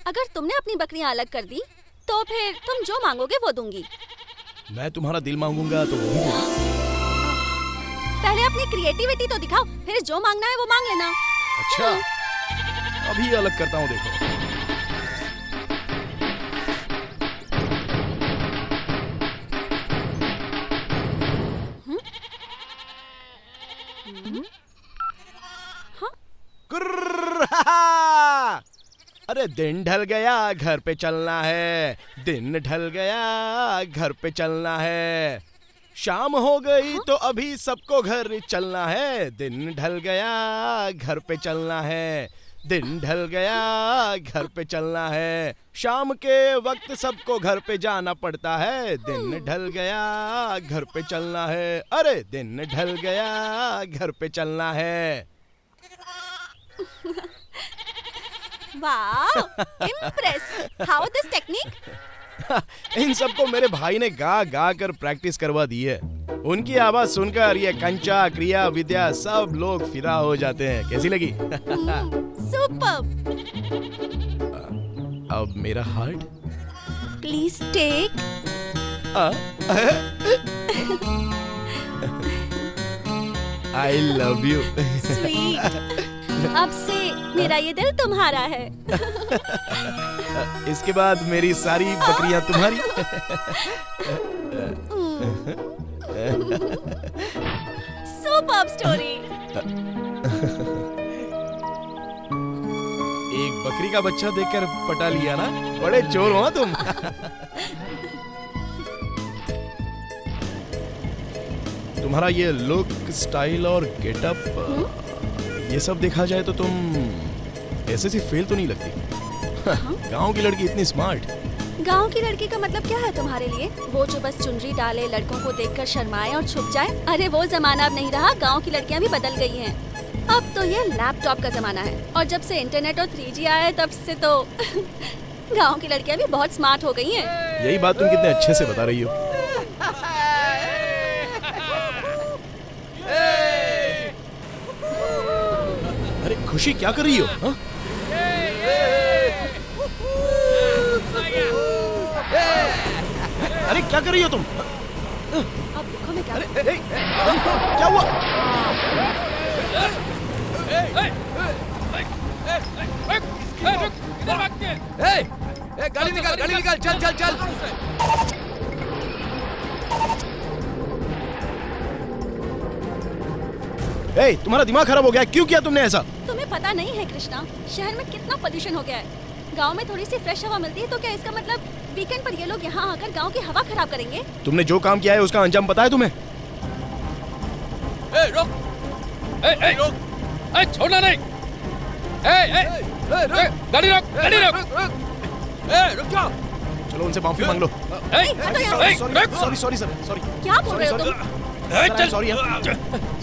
अगर तुमने अपनी बकरियाँ अलग कर दी तो फिर तुम जो मांगोगे वो दूंगी। मैं तुम्हारा दिल मांगूंगा तो वो भी दूंगा। पहले अपनी क्रिएटिविटी तो दिखाओ, फिर जो मांगना है वो मांग लेना। अच्छा, अभी अलग करता हूँ, देखो। अरे दिन ढल गया, घर पे चलना है। दिन ढल गया, घर पे चलना है। शाम हो गई तो अभी सबको घर चलना है। दिन ढल गया, घर पे चलना है। दिन ढल गया, घर पे चलना है। शाम के वक्त सबको घर पे जाना पड़ता है। दिन ढल गया, घर पे चलना है। अरे दिन ढल गया, घर पे चलना है। Wow, impress. How this technique? इन सबको मेरे भाई ने गा गा कर प्रैक्टिस करवा दी है। उनकी आवाज सुनकर ये कंचा, क्रिया, विद्या सब लोग फिदा हो जाते हैं। कैसी लगी? सुपर्ब। अब मेरा heart please take. I love you. Sweet. अब से मेरा ये दिल तुम्हारा है। इसके बाद मेरी सारी बकरियां तुम्हारी। Superb story. एक बकरी का बच्चा देखकर पटा लिया ना? बड़े चोर हो तुम। तुम्हारा ये लुक, स्टाइल और गेटअप, ये सब देखा जाए तो तुम एसएससी फेल तो नहीं लगती। गांव की लड़की इतनी स्मार्ट। गांव की लड़की का मतलब क्या है तुम्हारे लिए? वो जो बस चुनरी डाले, लड़कों को देखकर शर्माए और छुप जाए? अरे वो जमाना अब नहीं रहा। गांव की लड़कियां भी बदल गई हैं। अब तो ये लैपटॉप का जमाना है, और जब से इंटरनेट और 3G आया है तब से तो गांव की लड़कियां भी बहुत स्मार्ट हो गई हैं। यही बात तुम कितने अच्छे से बता रही हो। अरे खुशी, क्या कर रही हो? हा? अरे क्या कर रही हो तुम? अब देखो मैं क्या। क्या हुआ? निकल, चल चल चल। ए, तुम्हारा दिमाग खराब हो गया, क्यों किया तुमने ऐसा? तुम्हें पता नहीं है कृष्णा, शहर में कितना पोल्यूशन हो गया है। गांव में थोड़ी सी फ्रेश हवा मिलती है तो क्या इसका मतलब वीकेंड पर ये लोग यहाँ आकर गांव की हवा खराब करेंगे? तुमने जो काम किया है उसका अंजाम पता है तुम्हें? ए, रुक! ए, रुक! ए, छोड़ना नहीं! गाड़ी रोक! गाड़ी रोक! रुक जाओ! चलो उनसे माफी मांग लो। Sorry sorry sir, sorry. क्या बोल रहे हो तुम? सॉरी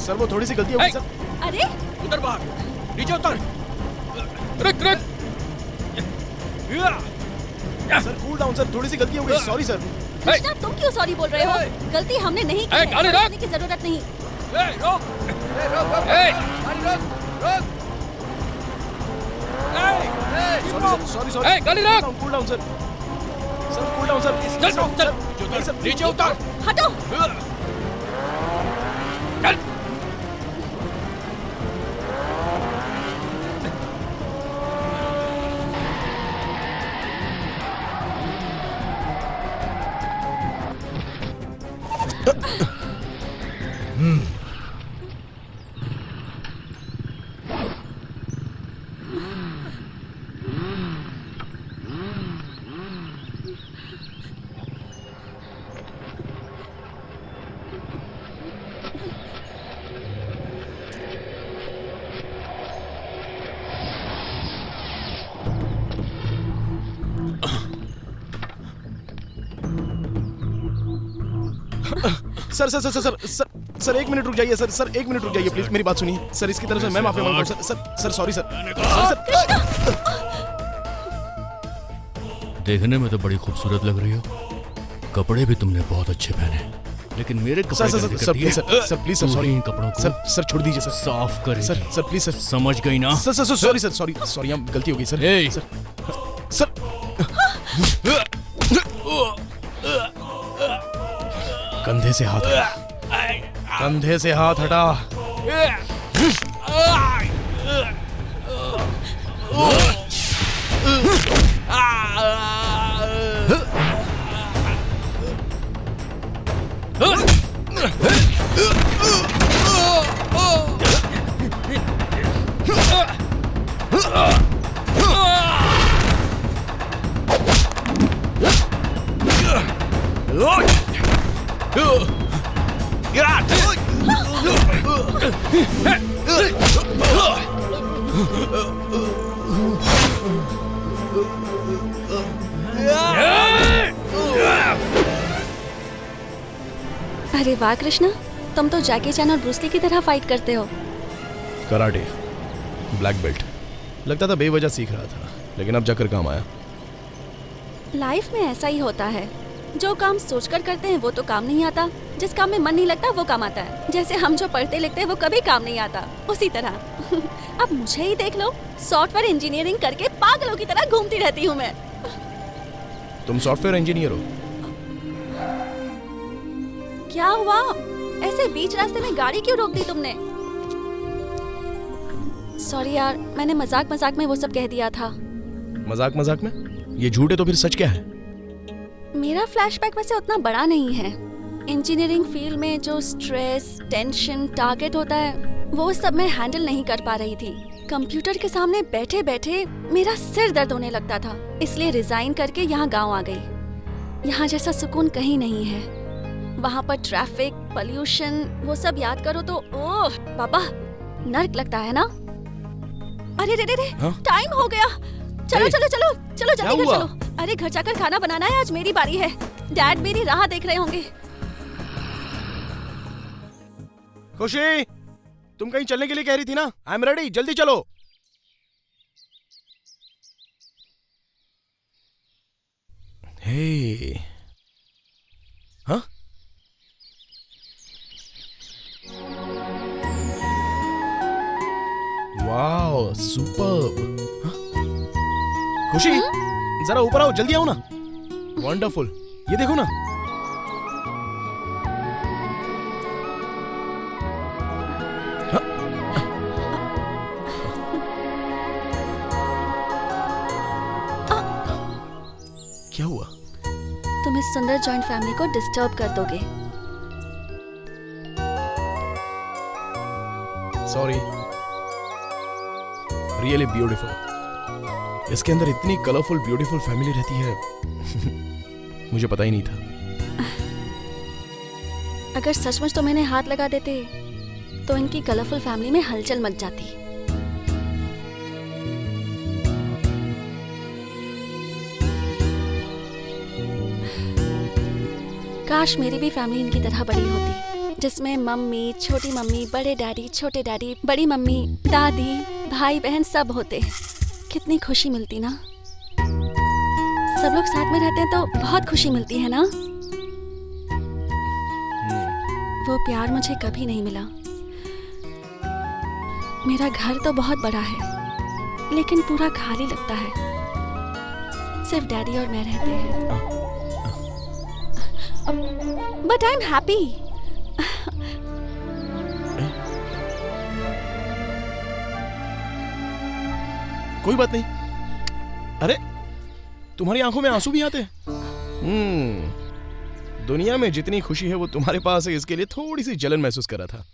सर, वो थोड़ी सी गलती हो गई सर। अरे उतर बाहर, नीचे उतर। रुक रुक! सर कूल डाउन सर, थोड़ी सी गलती हो गई, सॉरी सर। कृष्णा तुम क्यों सॉरी बोल रहे हो? गलती हमने नहीं की है, करने की जरूरत नहीं। सॉरी सॉरी, गाड़ी रोक! Cool down sir, sir cool down sir. चल, नीचे उतर। हटो। चल। Sir sir sir sir sir sir 1 minute रुक जाइए सर, सर 1 मिनट रुक जाइए प्लीज, मेरी बात सुनिए सर। इसकी तरफ से मैं माफी मांगता हूँ सर, सर सॉरी सर। देखने में तो बड़ी खूबसूरत लग रही हो, कपड़े भी तुमने बहुत अच्छे पहने, लेकिन मेरे कपड़े सर प्लीज सर, सॉरी। इन कपड़ों को सर छोड़ दीजिए सर, साफ करें। सर प्लीज सर, समझ गई ना? सर सॉरी सर, सॉरी गलती हो गई सर। सर कंधे से हाथ हटा, कंधे से हाथ हटा। अरे वाह कृष्णा, तुम तो जैकी चैन और ब्रूस ली की तरह फाइट करते हो। Karate, black belt. लगता था बेवजह सीख रहा था, लेकिन अब जाकर काम आया। लाइफ में ऐसा ही होता है, जो काम सोचकर करते हैं वो तो काम नहीं आता, जिस काम में मन नहीं लगता वो काम आता है। जैसे हम जो पढ़ते लिखते हैं वो कभी काम नहीं आता, उसी तरह अब मुझे ही देख लो, सॉफ्टवेयर इंजीनियरिंग करके पागलों की तरह घूमती रहती हूँ मैं। तुम सॉफ्टवेयर इंजीनियर हो? क्या हुआ? ऐसे बीच रास्ते में गाड़ी क्यों रोक दी तुमने? सॉरी यार, मैंने मजाक मजाक में वो सब कह दिया था। मजाक मजाक में? ये झूठ है तो फिर सच क्या है? मेरा फ्लैशबैक वैसे उतना बड़ा नहीं है। इंजीनियरिंग फील्ड में जो स्ट्रेस, टेंशन, टारगेट होता है वो सब मैं हैंडल नहीं कर पा रही थी। कंप्यूटर के सामने बैठे बैठे मेरा सिर दर्द होने लगता था, इसलिए रिजाइन करके यहाँ गांव आ गई। यहाँ जैसा सुकून कहीं नहीं है। वहाँ पर ट्रैफिक, पोल्यूशन, वो सब याद करो तो ओह बाबा, नर्क लगता है ना। अरे रे रे रे, टाइम हो गया। चलो चलो चलो चलो जल्दी घर चलो। अरे घर जाकर खाना बनाना है, आज मेरी बारी है। डैड मेरी राह देख रहे होंगे। खुशी, तुम कहीं चलने के लिए कह रही थी ना? आई एम रेडी, जल्दी चलो। हे, हाँ? Wow, superb. खुशी, जरा ऊपर आओ, जल्दी आओ ना। वंडरफुल, ये देखो ना। क्या हुआ? सुंदर जॉइंट फैमिली को डिस्टर्ब कर दोगे। सॉरी। Really beautiful. इसके अंदर इतनी कलरफुल ब्यूटीफुल फैमिली रहती है। मुझे पता ही नहीं था। अगर सचमुच तो मैंने हाथ लगा देते तो इनकी कलरफुल फैमिली में हलचल मच जाती। काश मेरी भी फैमिली इनकी तरह बड़ी होती, जिसमें मम्मी, छोटी मम्मी, बड़े डैडी, छोटे डैडी, बड़ी मम्मी, दादी, भाई बहन सब होते। कितनी खुशी मिलती ना। सब लोग साथ में रहते हैं तो बहुत खुशी मिलती है ना। वो प्यार मुझे कभी नहीं मिला। मेरा घर तो बहुत बड़ा है लेकिन पूरा खाली लगता है। सिर्फ डैडी और मैं रहते हैं। But I am happy. कोई बात नहीं। अरे तुम्हारी आंखों में आंसू भी आते हैं। दुनिया में जितनी खुशी है वो तुम्हारे पास है, इसके लिए थोड़ी सी जलन महसूस कर रहा था,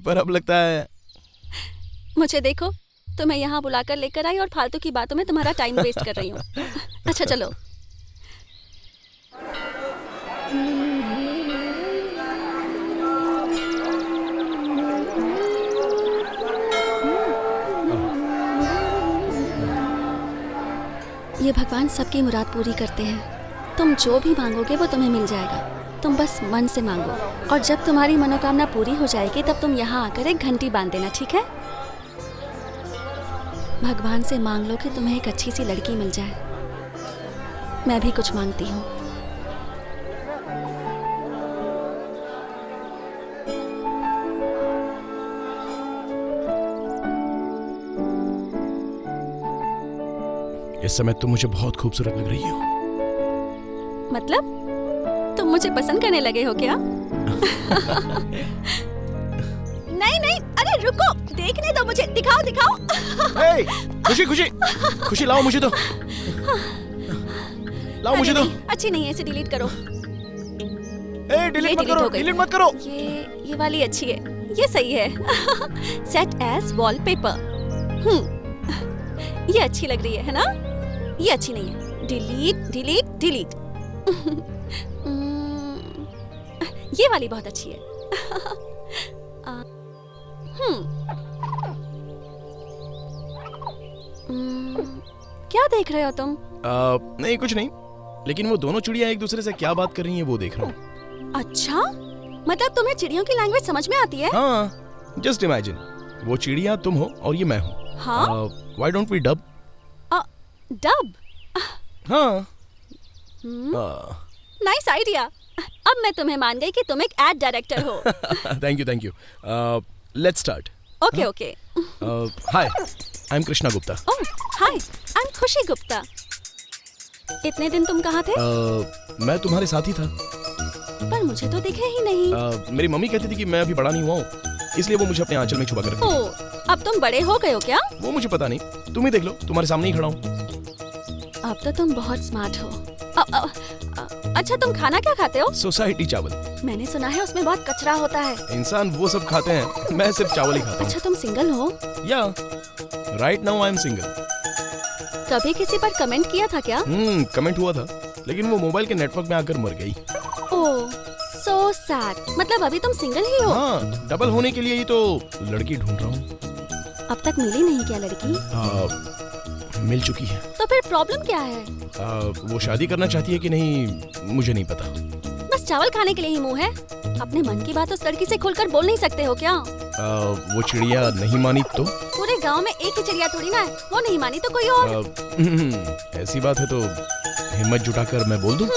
पर अब लगता है। मुझे देखो, तुम्हें यहाँ बुलाकर लेकर आई और फालतू की बातों में तुम्हारा टाइम वेस्ट कर रही हूँ। अच्छा चलो। ये भगवान सबकी मुराद पूरी करते हैं। तुम जो भी मांगोगे वो तुम्हें मिल जाएगा। तुम बस मन से मांगो और जब तुम्हारी मनोकामना पूरी हो जाएगी तब तुम यहाँ आकर एक घंटी बांध देना, ठीक है? भगवान से मांग लो कि तुम्हें एक अच्छी सी लड़की मिल जाए। मैं भी कुछ मांगती हूँ। इस समय तुम मुझे बहुत खूबसूरत लग रही हो। मतलब तुम मुझे पसंद करने लगे हो क्या? नहीं नहीं, अरे रुको, देखने दो मुझे, दिखाओ दिखाओ। hey, खुशी खुशी खुशी लाओ मुझे दो। लाओ मुझे दो। अच्छी नहीं है, इसे डिलीट करो। डिलीट मत करो, डिलीट मत करो। ये वाली अच्छी है, ये सही है। Set as wallpaper. ये अच्छी लग रही है ना? ये अच्छी नहीं है। Delete delete delete. ये वाली बहुत अच्छी है। क्या देख रहे हो तुम? नहीं कुछ नहीं, लेकिन वो दोनों चिड़िया एक दूसरे से क्या बात कर रही हैं वो देख रहा हूँ। अच्छा, मतलब तुम्हें चिड़ियों की लैंग्वेज समझ में आती है? हाँ, जस्ट इमेजिन, वो चिड़िया तुम हो और ये मैं हूँ। हाँ? Why don't we dub? Dub? हाँ। Nice idea. अब मैं तुम्हें मान गई कि तुम एक एड डायरेक्टर हो। Thank you. Let's start. Okay okay. Hi, I am Krishna Gupta. Oh hi, I am Khushi Gupta. इतने दिन तुम कहाँ थे? मैं तुम्हारे साथ ही था। पर मुझे तो दिखे ही नहीं। मेरी मम्मी कहती थी कि मैं अभी बड़ा नहीं हुआ हूँ, इसलिए वो मुझे अपने आंचल में छुपा कर रखती। ओह, अब तुम बड़े हो गए हो क्या? वो मुझे पता नहीं, तुम ही देख लो, तुम्हारे सामने ही खड़ा हूँ। अब तो तुम बहुत स्मार्ट हो। अच्छा, तुम खाना क्या खाते हो? सोसाइटी चावल। मैंने सुना है उसमें बहुत कचरा होता है। इंसान वो सब खाते हैं, मैं सिर्फ चावल ही खाता हूँ। अच्छा, तुम सिंगल हो? या, right now I am single. कभी किसी पर कमेंट किया था क्या? कमेंट हुआ था, लेकिन वो मोबाइल के नेटवर्क में आकर मर गई। ओह, सो सैड। मतलब अभी तुम सिंगल ही हो? हाँ, डबल होने के लिए ही तो लड़की ढूंढ रहा हूँ। अब तक मिली नहीं क्या लड़की? मिल चुकी है। तो फिर प्रॉब्लम क्या है? वो शादी करना चाहती है कि नहीं मुझे नहीं पता। बस चावल खाने के लिए ही मुंह है? अपने मन की बात उस लड़की से खुलकर बोल नहीं सकते हो क्या? वो चिड़िया नहीं मानी तो? पूरे गांव में एक ही चिड़िया थोड़ी ना है, वो नहीं मानी तो कोई और। ऐसी बात है तो हिम्मत जुटाकर मैं बोल दूं?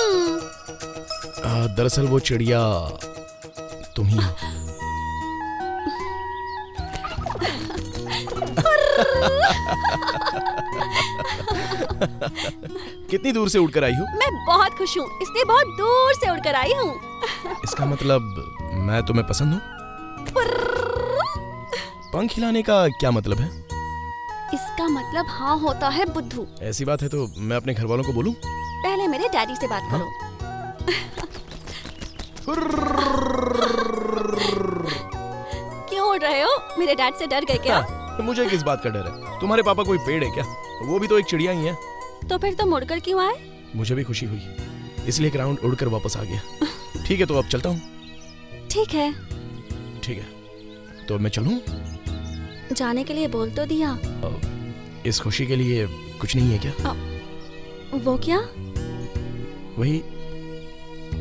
दरअसल वो चिड़िया तुम ही हो। कितनी दूर से उड़कर आई हो? मैं बहुत खुश हूँ, इसलिए बहुत दूर से उड़कर आई हूँ। इसका मतलब मैं तुम्हें पसंद हूँ? पंख हिलाने का क्या मतलब है? इसका मतलब हाँ होता है बुद्धू। ऐसी बात है तो मैं अपने घर वालों को बोलूं? पहले मेरे डैडी से बात करो। क्यों उड़ रहे हो? मेरे डैड से डर गए क्या? मुझे किस बात का डर है? तुम्हारे पापा कोई पेड़ है क्या? वो भी तो एक चिड़िया ही है। तो फिर तुम उड़कर क्यों आए? मुझे भी खुशी हुई, इसलिए एक राउंड उड़कर वापस आ गया। ठीक है, तो अब चलता हूँ। ठीक है। ठीक है, तो अब मैं चलूँ? जाने के लिए बोल तो दिया। इस खुशी के लिए कुछ नहीं है क्या? वो क्या? वही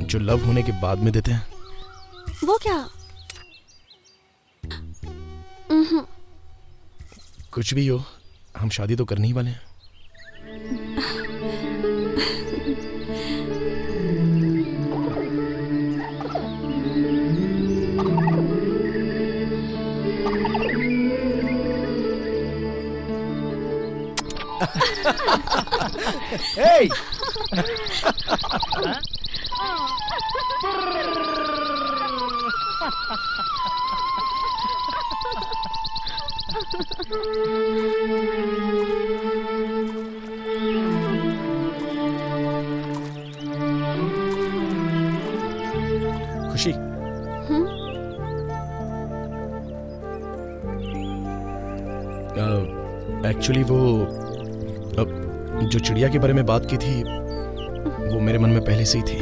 जो लव होने के बाद में देते हैं। वो क्या? कुछ भी हो, हम शादी तो करने ही वाले हैं। Hey! खुशी, एक्चुअली वो जो चिड़िया के बारे में बात की थी वो मेरे मन में पहले से ही थी।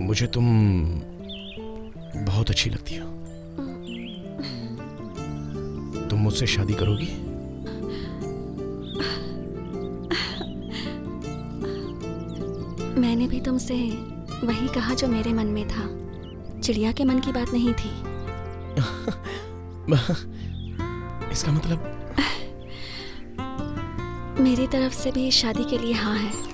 मुझे तुम बहुत अच्छी लगती हो। तुम मुझसे शादी करोगी? मैंने भी तुमसे वही कहा जो मेरे मन में था। चिड़िया के मन की बात नहीं थी। इसका मतलब? मेरी तरफ से भी शादी के लिए हाँ है।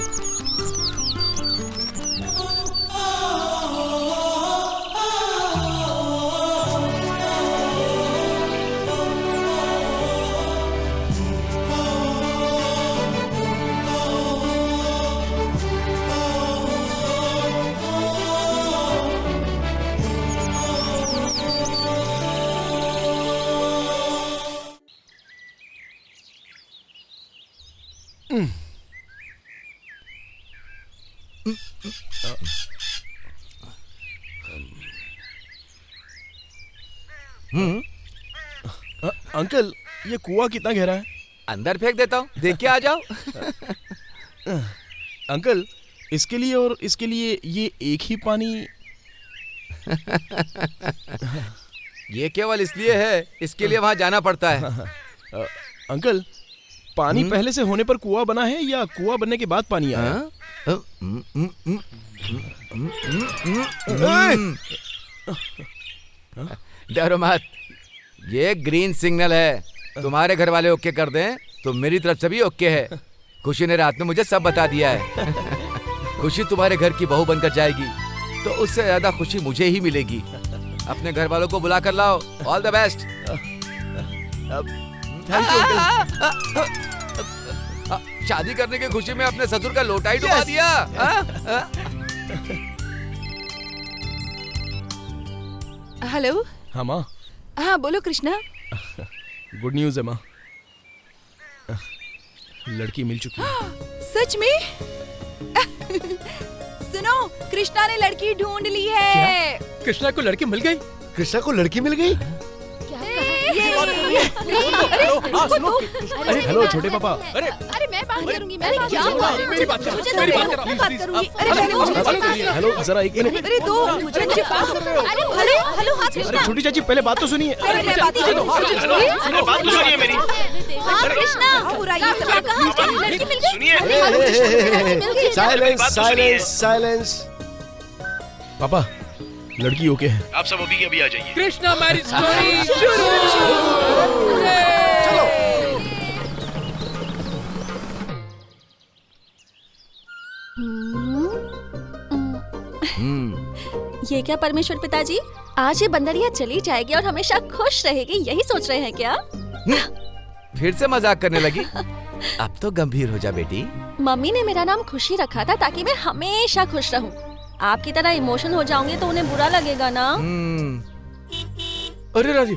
अंकल, ये कुआं कितना गहरा है? अंदर फेंक देता हूँ, देख के आ जाओ। अंकल, इसके लिए और इसके लिए ये एक ही पानी? ये केवल इसलिए है, इसके लिए वहां जाना पड़ता है। अंकल, पानी पहले से होने पर कुआं बना है या कुआं बनने के बाद पानी आया? डरो मत, ये ग्रीन सिग्नल है। तुम्हारे घर वाले ओके कर दें तो मेरी तरफ से भी ओके है। खुशी ने रात में मुझे सब बता दिया है। खुशी तुम्हारे घर की बहू बनकर जाएगी तो उससे ज्यादा खुशी मुझे ही मिलेगी। अपने घर वालों को बुला कर लाओ। All the best. Thank you uncle. शादी करने की खुशी में अपने ससुर का लोटा ही डुबा दिया। हेलो। हाँ माँ। हाँ बोलो कृष्णा। गुड न्यूज है माँ, लड़की मिल चुकी है। सच में? सुनो, कृष्णा ने लड़की ढूंढ ली है। क्या? कृष्णा को लड़की मिल गई? कृष्णा को लड़की मिल गई? अरे हेलो छोटे पापा। अरे मैं बात करूंगी। मैं क्या मेरी बात करो, मेरी बात करो। हेलो जरा एक मिनट। अरे दो मुझे बात कर रहे हो। हेलो हाँ कृष्णा। छोटी चाची पहले बात तो सुनिए। बात तो सुनिए मेरी। हाँ कृष्णा, पूरा ये सब कहा? लड़की मिल गई? Silence silence silence. पापा, लड़की ओके है। आप सब अभी के अभी आ जाइए। कृष्णा मैरिज स्टोरी शुरू। चलो। ये क्या परमेश्वर पिताजी, आज ये बंदरिया चली जाएगी और हमेशा खुश रहेगी, यही सोच रहे हैं क्या? फिर से मजाक करने लगी? अब तो गंभीर हो जा बेटी। मम्मी ने मेरा नाम खुशी रखा था ताकि मैं हमेशा खुश रहूं। आपकी तरह इमोशनल हो जाऊंगे तो उन्हें बुरा लगेगा ना। अरे राजी,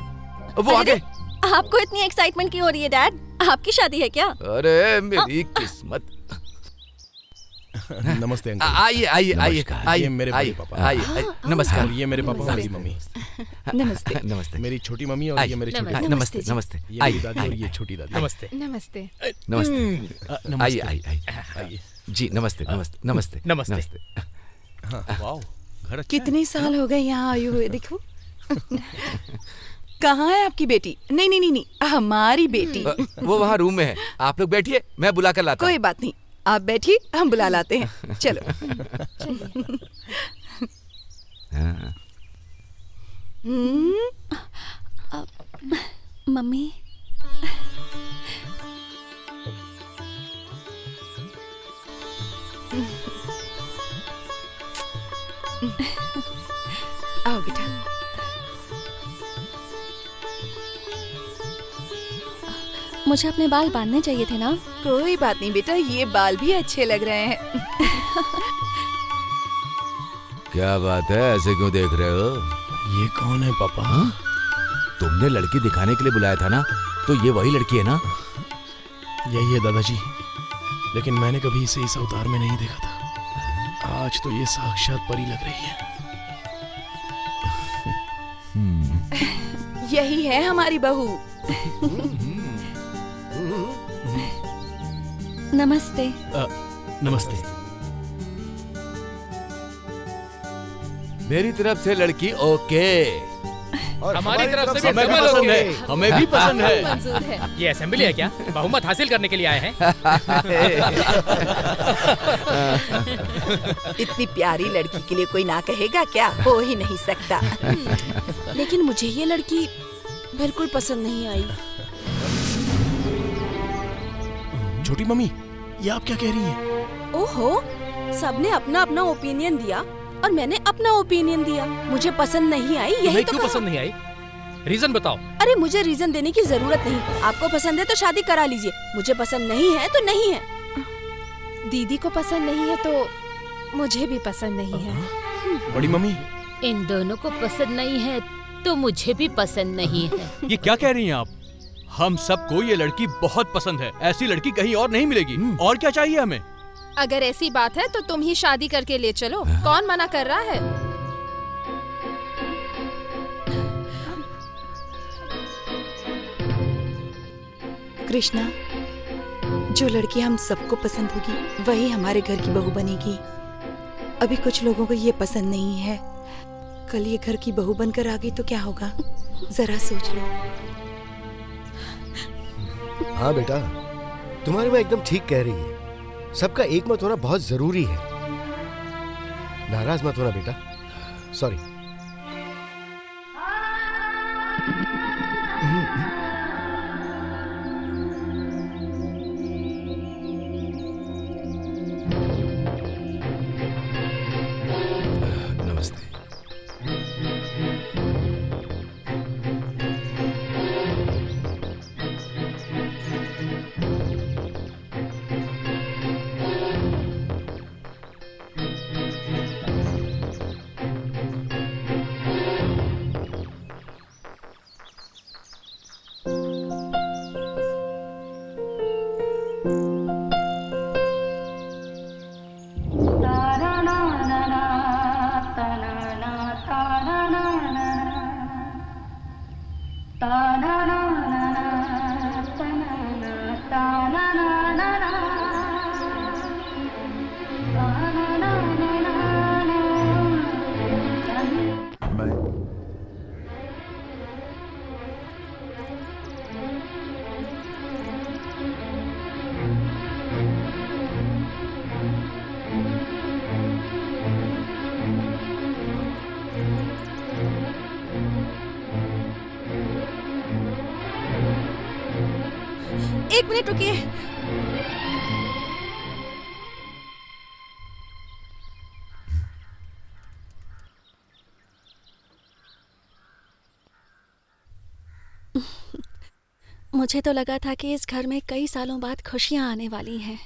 वो आ गए। आपको इतनी एक्साइटमेंट क्यों हो रही है डैड? आपकी शादी है क्या? अरे मेरी किस्मत। नमस्ते अंकल। आइए आइए आइए आइए ये मेरे बड़े पापा। आइए नमस्कार। और ये मेरे पापा और मेरी मम्मी। नमस्ते। नमस्ते। मेरी छोटी मम्मी और ये मेरे छोटे। नमस्ते नमस्ते। ये मेरी दादी और ये छोटी दादी। नमस्ते। नमस्ते। नमस्ते। आइए आइए आइए जी। नमस्ते नमस्ते नमस्ते नमस्ते। वाओ, घर अच्छा कितने साल हो गए यहाँ आए हुए, देखो। कहाँ है आपकी बेटी? नहीं नहीं नहीं नहीं, हमारी बेटी। वो वहाँ रूम में है, आप लोग बैठिए, मैं बुला कर लाता हूँ। कोई बात नहीं, आप बैठिए, हम बुला लाते हैं। चलो। मम्मी आओ बेटा। मुझे अपने बाल बांधने चाहिए थे ना। कोई बात नहीं बेटा, ये बाल भी अच्छे लग रहे हैं। क्या बात है, ऐसे क्यों देख रहे हो? ये कौन है पापा? तुमने लड़की दिखाने के लिए बुलाया था ना, तो ये वही लड़की है ना? यही है दादाजी, लेकिन मैंने कभी इसे इस अवतार में नहीं देखा था। आज तो ये साक्षात परी लग रही है। यही है हमारी बहू। नमस्ते। नमस्ते। मेरी तरफ से लड़की ओके। और हमारी तरफ से भी हमें भी डबल पसंद ओके। है, हमें भी पसंद है। मंजूर है। ये असेंबली है क्या? बहुमत हासिल करने के लिए आए हैं? इतनी प्यारी लड़की के लिए कोई ना कहेगा क्या? हो ही नहीं सकता। लेकिन मुझे ये लड़की बिल्कुल पसंद नहीं आई। छोटी मम्मी, ये आप क्या कह रही हैं? ओहो, सबने अपना अपना ओपिनियन दिया और मैंने अपना ओपिनियन दिया। मुझे पसंद नहीं आई, यही नहीं, तो क्यों कहा। पसंद नहीं आई? रीजन बताओ। अरे मुझे रीजन देने की जरूरत नहीं। आपको पसंद है तो शादी करा लीजिए, मुझे पसंद नहीं है तो नहीं है। दीदी को पसंद नहीं है तो मुझे भी पसंद नहीं है। बड़ी मम्मी, इन दोनों को पसंद नहीं है तो मुझे भी पसंद नहीं है। ये क्या कह रही हैं आप? हम सबको ये लड़की बहुत पसंद है, ऐसी लड़की कहीं और नहीं मिलेगी। और क्या चाहिए हमें? अगर ऐसी बात है तो तुम ही शादी करके ले चलो, कौन मना कर रहा है? कृष्णा, जो लड़की हम सबको पसंद होगी वही हमारे घर की बहू बनेगी। अभी कुछ लोगों को ये पसंद नहीं है, कल ये घर की बहू बनकर आ गई तो क्या होगा? जरा सोच लो। हाँ बेटा, तुम्हारी माँ एकदम ठीक कह रही है। सबका एक मत होना बहुत जरूरी है। नाराज मत होना बेटा। सॉरी। नमस्ते। एक मिनट रुकिए। मुझे तो लगा था कि इस घर में कई सालों बाद खुशियां आने वाली हैं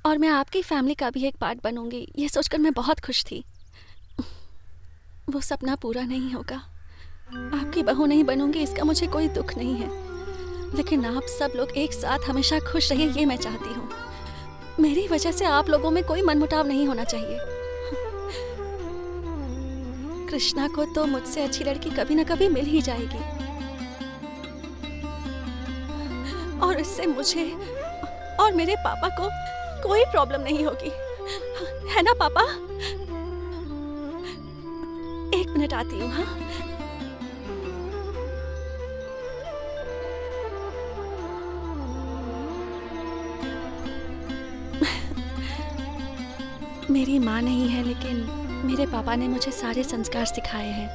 और मैं आपकी फैमिली का भी एक पार्ट बनूंगी। ये सोचकर मैं बहुत खुश थी। वो सपना पूरा नहीं होगा। आपकी बहू नहीं बनूंगी इसका मुझे कोई दुख नहीं है, लेकिन आप सब लोग एक साथ हमेशा खुश रहिए ये मैं चाहती हूँ। मेरी वजह से आप लोगों में कोई मनमुटाव नहीं होना चाहिए। कृष्णा को तो मुझसे अच्छी लड़की कभी ना कभी मिल ही जाएगी और इससे मुझे और मेरे पापा को कोई प्रॉब्लम नहीं होगी, है ना पापा? एक मिनट आती हूँ। हाँ, मेरी माँ नहीं है लेकिन मेरे पापा ने मुझे सारे संस्कार सिखाए हैं।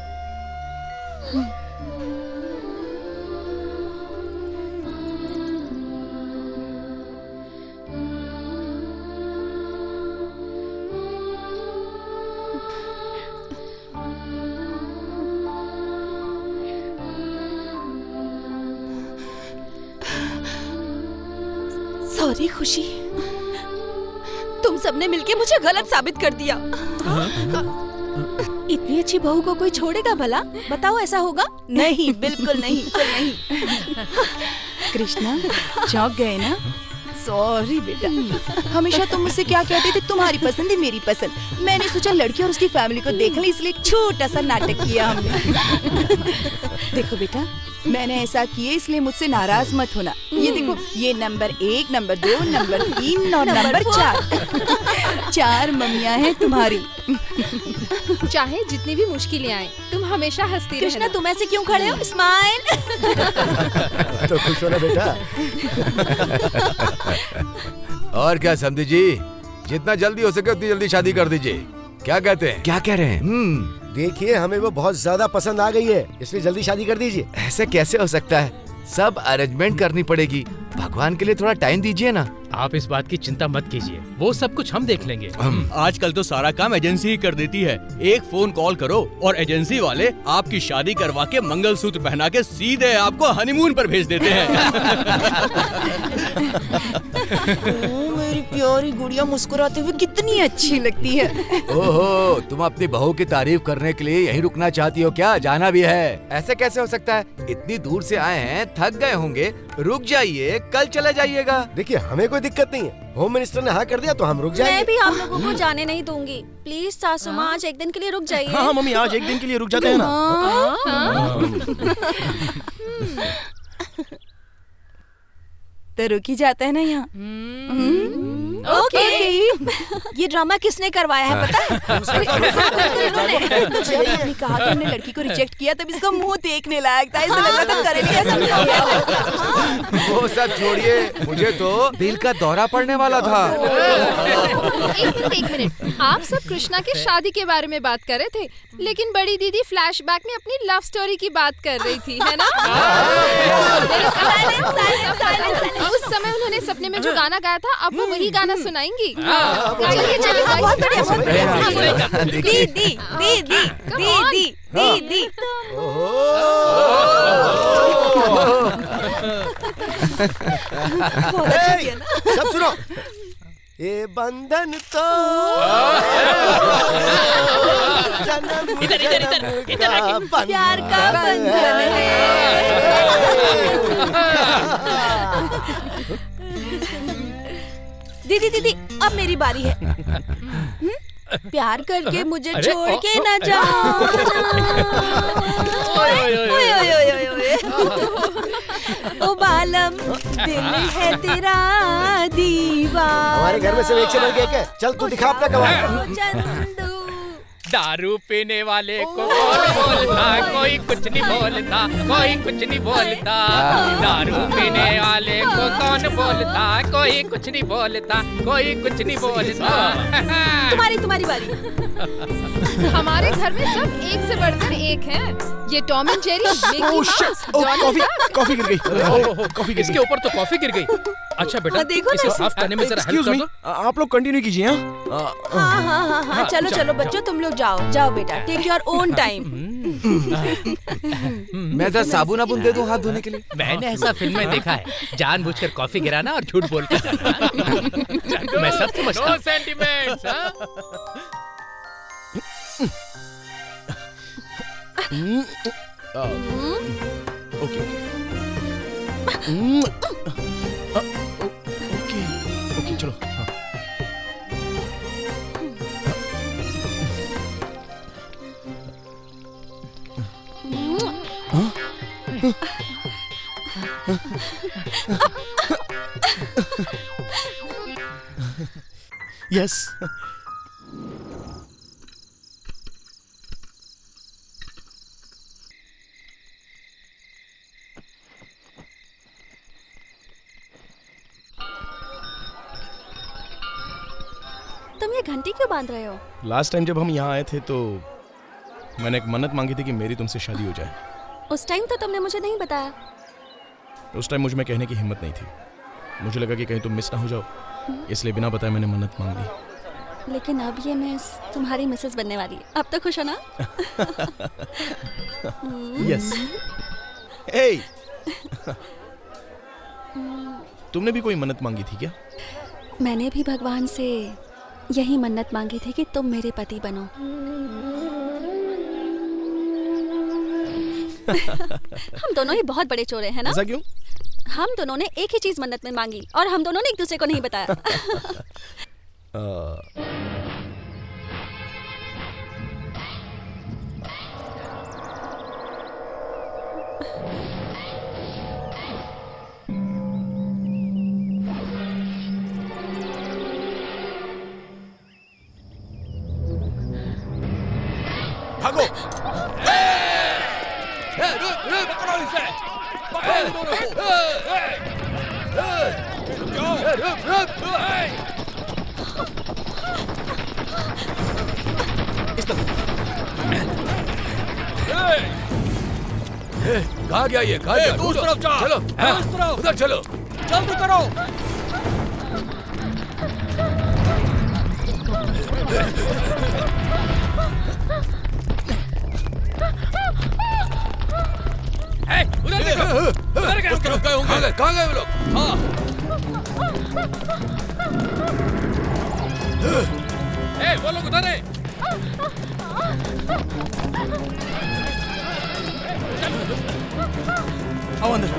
सॉरी खुशी, तुम सबने मिलके मुझे गलत साबित कर दिया। इतनी अच्छी बहू को कोई छोड़ेगा भला? बताओ ऐसा होगा? नहीं, बिल्कुल नहीं, बिल्कुल नहीं। कृष्णा चौंक गए ना? सॉरी बेटा, हमेशा तुम मुझसे क्या कहते थे, तुम्हारी पसंद है मेरी पसंद। मैंने सोचा लड़की और उसकी फैमिली को देख ले, इसलिए एक छोटा सा नाटक किया हमने। देखो बेटा, मैंने ऐसा किया इसलिए मुझसे नाराज मत होना। ये देखो, ये नंबर 1, नंबर 2, नंबर 3 और नंबर 4 4 मम्मियाँ हैं तुम्हारी। चाहे जितनी भी मुश्किलें आए, तुम हमेशा हंसती रहना। कृष्णा तुम ऐसे क्यों खड़े हो? स्माइल। तो खुश हो ना बेटा। और क्या समझी जी, जितना जल्दी हो सके उतनी जल्दी शादी कर दीजिए। क्या कहते हैं? क्या कह रहे हैं? देखिए, हमें वो बहुत ज्यादा पसंद आ गई है, इसलिए जल्दी शादी कर दीजिए। ऐसे कैसे हो सकता है? सब अरेंजमेंट करनी पड़ेगी। भगवान के लिए थोड़ा टाइम दीजिए ना। आप इस बात की चिंता मत कीजिए, वो सब कुछ हम देख लेंगे। आजकल तो सारा काम एजेंसी ही कर देती है। एक फोन कॉल करो और एजेंसी वाले आपकी शादी करवा के मंगलसूत्र पहना के सीधे आपको हनीमून पर भेज देते हैं। मेरी प्यारी गुड़िया मुस्कुराते हुए कितनी अच्छी लगती है। ओहो, तुम अपनी बहू की तारीफ करने के लिए यहीं रुकना चाहती हो क्या? जाना भी है? ऐसे कैसे हो सकता है? इतनी दूर से आए हैं, थक गए होंगे, रुक जाइए, कल चले जाइएगा। देखिए, हमें कोई दिक्कत नहीं है। होम मिनिस्टर ने हाँ कर दिया तो हम रुक जाएंगे। मैं भी आप लोगों को जाने नहीं दूंगी। प्लीज सासू माँ, आज एक दिन के लिए रुक जाइए। हाँ मम्मी, आज एक दिन के लिए रुक जाते हैं ना। तो रुक ही जाता है ना यहाँ। ओके। ये ड्रामा किसने करवाया है पता है? जब आपने कहा कि हमने लड़की को रिजेक्ट किया तब इसका मुंह देखने लायक था, ऐसा लग रहा था करेंगे ऐसा। वो सब छोड़िए, मुझे तो दिल का दौरा पड़ने वाला था। एक मिनट, आप सब कृष्णा की शादी के बारे में बात कर रहे थे, लेकिन बड़ी दीदी फ्लैशबैक में अपनी लव स्टोरी की बात कर रही थी, है ना? उस समय उन्होंने सपने में जो गाना गाया था, अब वो वही गाना सुनाएंगी। चलिए चलिए, बहुत बढ़िया। दीदी दीदी दीदी दीदी। सब सुनो, ये बंधन तो जन्म प्यार का बंधन है। दीदी दीदी, अब मेरी बारी है। प्यार करके मुझे छोड़ के न जाओ। ओ बालम, दिल है तेरा दीवाना। हमारे घर में सिर्फ एक से बढ़ के एक है। चल तू दिखा अपना कमाल। दारू पीने वाले को कौन बोलता, कोई कुछ नहीं बोलता, कोई कुछ नहीं बोलता। दारू पीने वाले को कौन बोलता, कोई कुछ नहीं बोलता, कोई कुछ नहीं बोलता। तुम्हारी बारी। हमारे घर में सब एक से बढ़कर एक हैं। ये Tom and Jerry, Mickey mouse, Dolly duck. Coffee गिर गई। कॉफी गिर इसके ऊपर तो कॉफी गिर गई। अच्छा बेटा, देखो इसे ना। साफ करने में जरा हेल्प कर दो। आप लोग कंटिन्यू कीजिए। हाँ, चलो चलो बच्चों, तुम लोग जाओ जाओ बेटा, टेक योर ओन टाइम। मैं जरा साबुन आबुन दे दूं हाथ धोने के लिए? मैंने ऐसा फिल्म में देखा है, जानबूझकर कॉफी गिराना और झूठ बोलकर जाना। मैं सब समझता हूँ। सेंटिमेंट्स, ओके ओके ओके चलो। हाँ। यस। तुम ये घंटी क्यों बांध रहे हो? लास्ट टाइम जब हम यहाँ आए थे तो मैंने एक मन्नत मांगी थी कि मेरी तुमसे शादी हो जाए। उस टाइम तो तुमने मुझे नहीं बताया। उस टाइम मुझ में कहने की हिम्मत नहीं थी। मुझे लगा कि कहीं तुम मिस ना हो जाओ, इसलिए बिना बताए मैंने मन्नत मांग ली। लेकिन अब ये मिस तुम्हारी मिसेस बनने वाली है। अब तो खुश हो ना? यस। हे, तुमने भी कोई मन्नत मांगी थी क्या? मैंने भी भगवान से यही मन्नत मांगी थी कि तुम मेरे पति बनो। हम दोनों ही बहुत बड़े चोर हैं ना? ऐसा क्यों? हम दोनों ने एक ही चीज मन्नत में मांगी और हम दोनों ने एक दूसरे को नहीं बताया। भागो! पकड़ो इसे! पकड़ो दोनों को! इस तरफ। कहाँ गया ये? कहाँ गया? उस तरफ जा! चलो, उस तरफ! उधर चलो। जल्दी करो! उधर देखो! उधर गए! उस तरफ गए होंगे। कहाँ गए वो लोग? हाँ। वो लोग उधर है। आओ अंदर।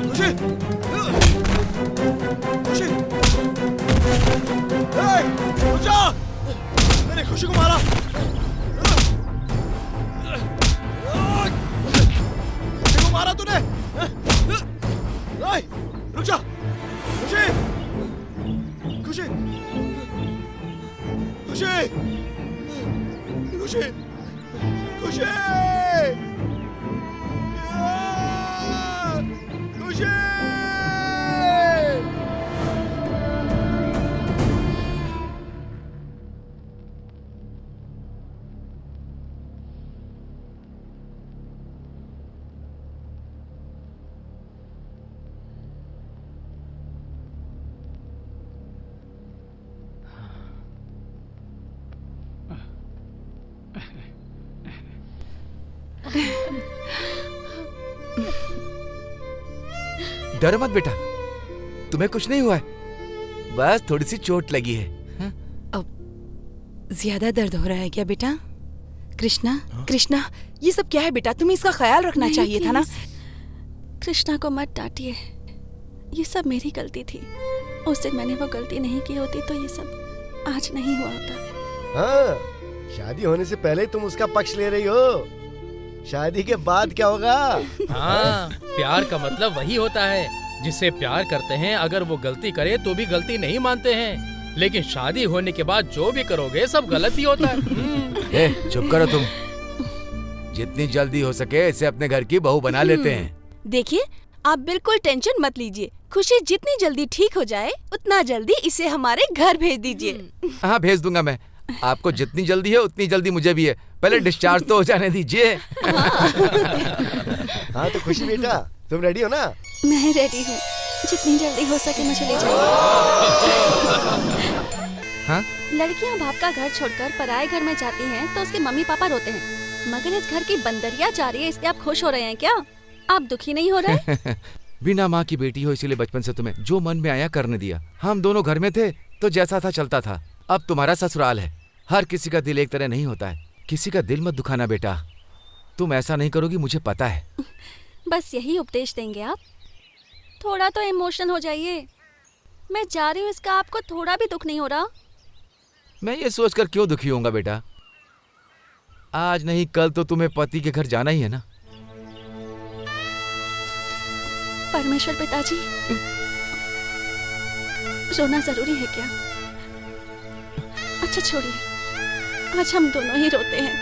खुशी! खुशी! रुक जा! मैंने खुशी को मारा! खुशी को मारा तूने! रुक जा! खुशी! खुशी खुशी खुशी खुशी खुशी। डरो मत बेटा, तुम्हें कुछ नहीं हुआ है, बस थोड़ी सी चोट लगी है। ज्यादा दर्द हो रहा है क्या बेटा? कृष्णा कृष्णा, ये सब क्या है बेटा? तुम्हें इसका ख्याल रखना चाहिए था ना। कृष्णा को मत डांटिए, ये सब मेरी गलती थी। उस दिन मैंने वो गलती नहीं की होती तो ये सब आज नहीं हुआ होता। हाँ, शादी होने से पहले तुम उसका पक्ष ले रही हो, शादी के बाद क्या होगा? हाँ, प्यार का मतलब वही होता है, जिससे प्यार करते हैं अगर वो गलती करे तो भी गलती नहीं मानते हैं, लेकिन शादी होने के बाद जो भी करोगे सब गलत ही होता है। चुप करो तुम, जितनी जल्दी हो सके इसे अपने घर की बहू बना लेते हैं। देखिए, आप बिल्कुल टेंशन मत लीजिए, खुशी जितनी जल्दी ठीक हो जाए उतना जल्दी इसे हमारे घर भेज दीजिए। हाँ भेज दूंगा मैं, आपको जितनी जल्दी है उतनी जल्दी मुझे भी है, पहले डिस्चार्ज तो हो जाने दीजिए। हाँ तो खुशी बेटा, तुम रेडी हो ना? मैं रेडी हूँ, जितनी जल्दी हो सके मुझे ले जाइए। हाँ? लड़कियाँ बाप का घर छोड़कर पराये घर में जाती हैं तो उसके मम्मी पापा रोते हैं, मगर इस घर की बंदरिया जा रही है इसलिए आप खुश हो रहे हैं क्या? आप दुखी नहीं हो रहे? बिना माँ की बेटी हो इसीलिए बचपन से तुम्हें जो मन में आया करने दिया। हम दोनों घर में थे तो जैसा था चलता था, अब तुम्हारा ससुराल है, हर किसी का दिल एक तरह नहीं होता है, किसी का दिल मत दुखाना बेटा, तुम ऐसा नहीं करोगी मुझे पता है। बस यही उपदेश देंगे आप? थोड़ा तो इमोशनल हो जाइए, मैं जा रही हूँ इसका आपको थोड़ा भी दुख नहीं हो रहा? मैं ये सोचकर क्यों दुखी होऊंगा बेटा, आज नहीं कल तो तुम्हें पति के घर जाना ही है ना। परमेश्वर पिताजी, रोना जरूरी है क्या? अच्छा छोड़िए, आज हम दोनों ही रोते हैं,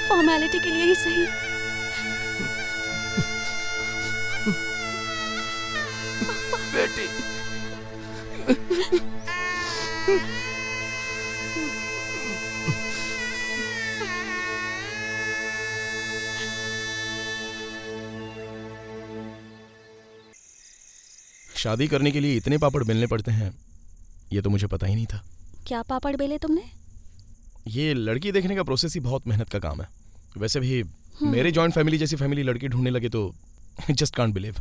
फॉर्मेलिटी के लिए ही सही। बेटी शादी करने के लिए इतने पापड़ बेलने पड़ते हैं, ये तो मुझे पता ही नहीं था। क्या पापड़ बेले तुमने? ये लड़की देखने का प्रोसेस ही बहुत मेहनत का काम है। वैसे भी मेरे जॉइंट फैमिली जैसी फैमिली लड़की ढूंढने लगे तो जस्ट कांट बिलीव।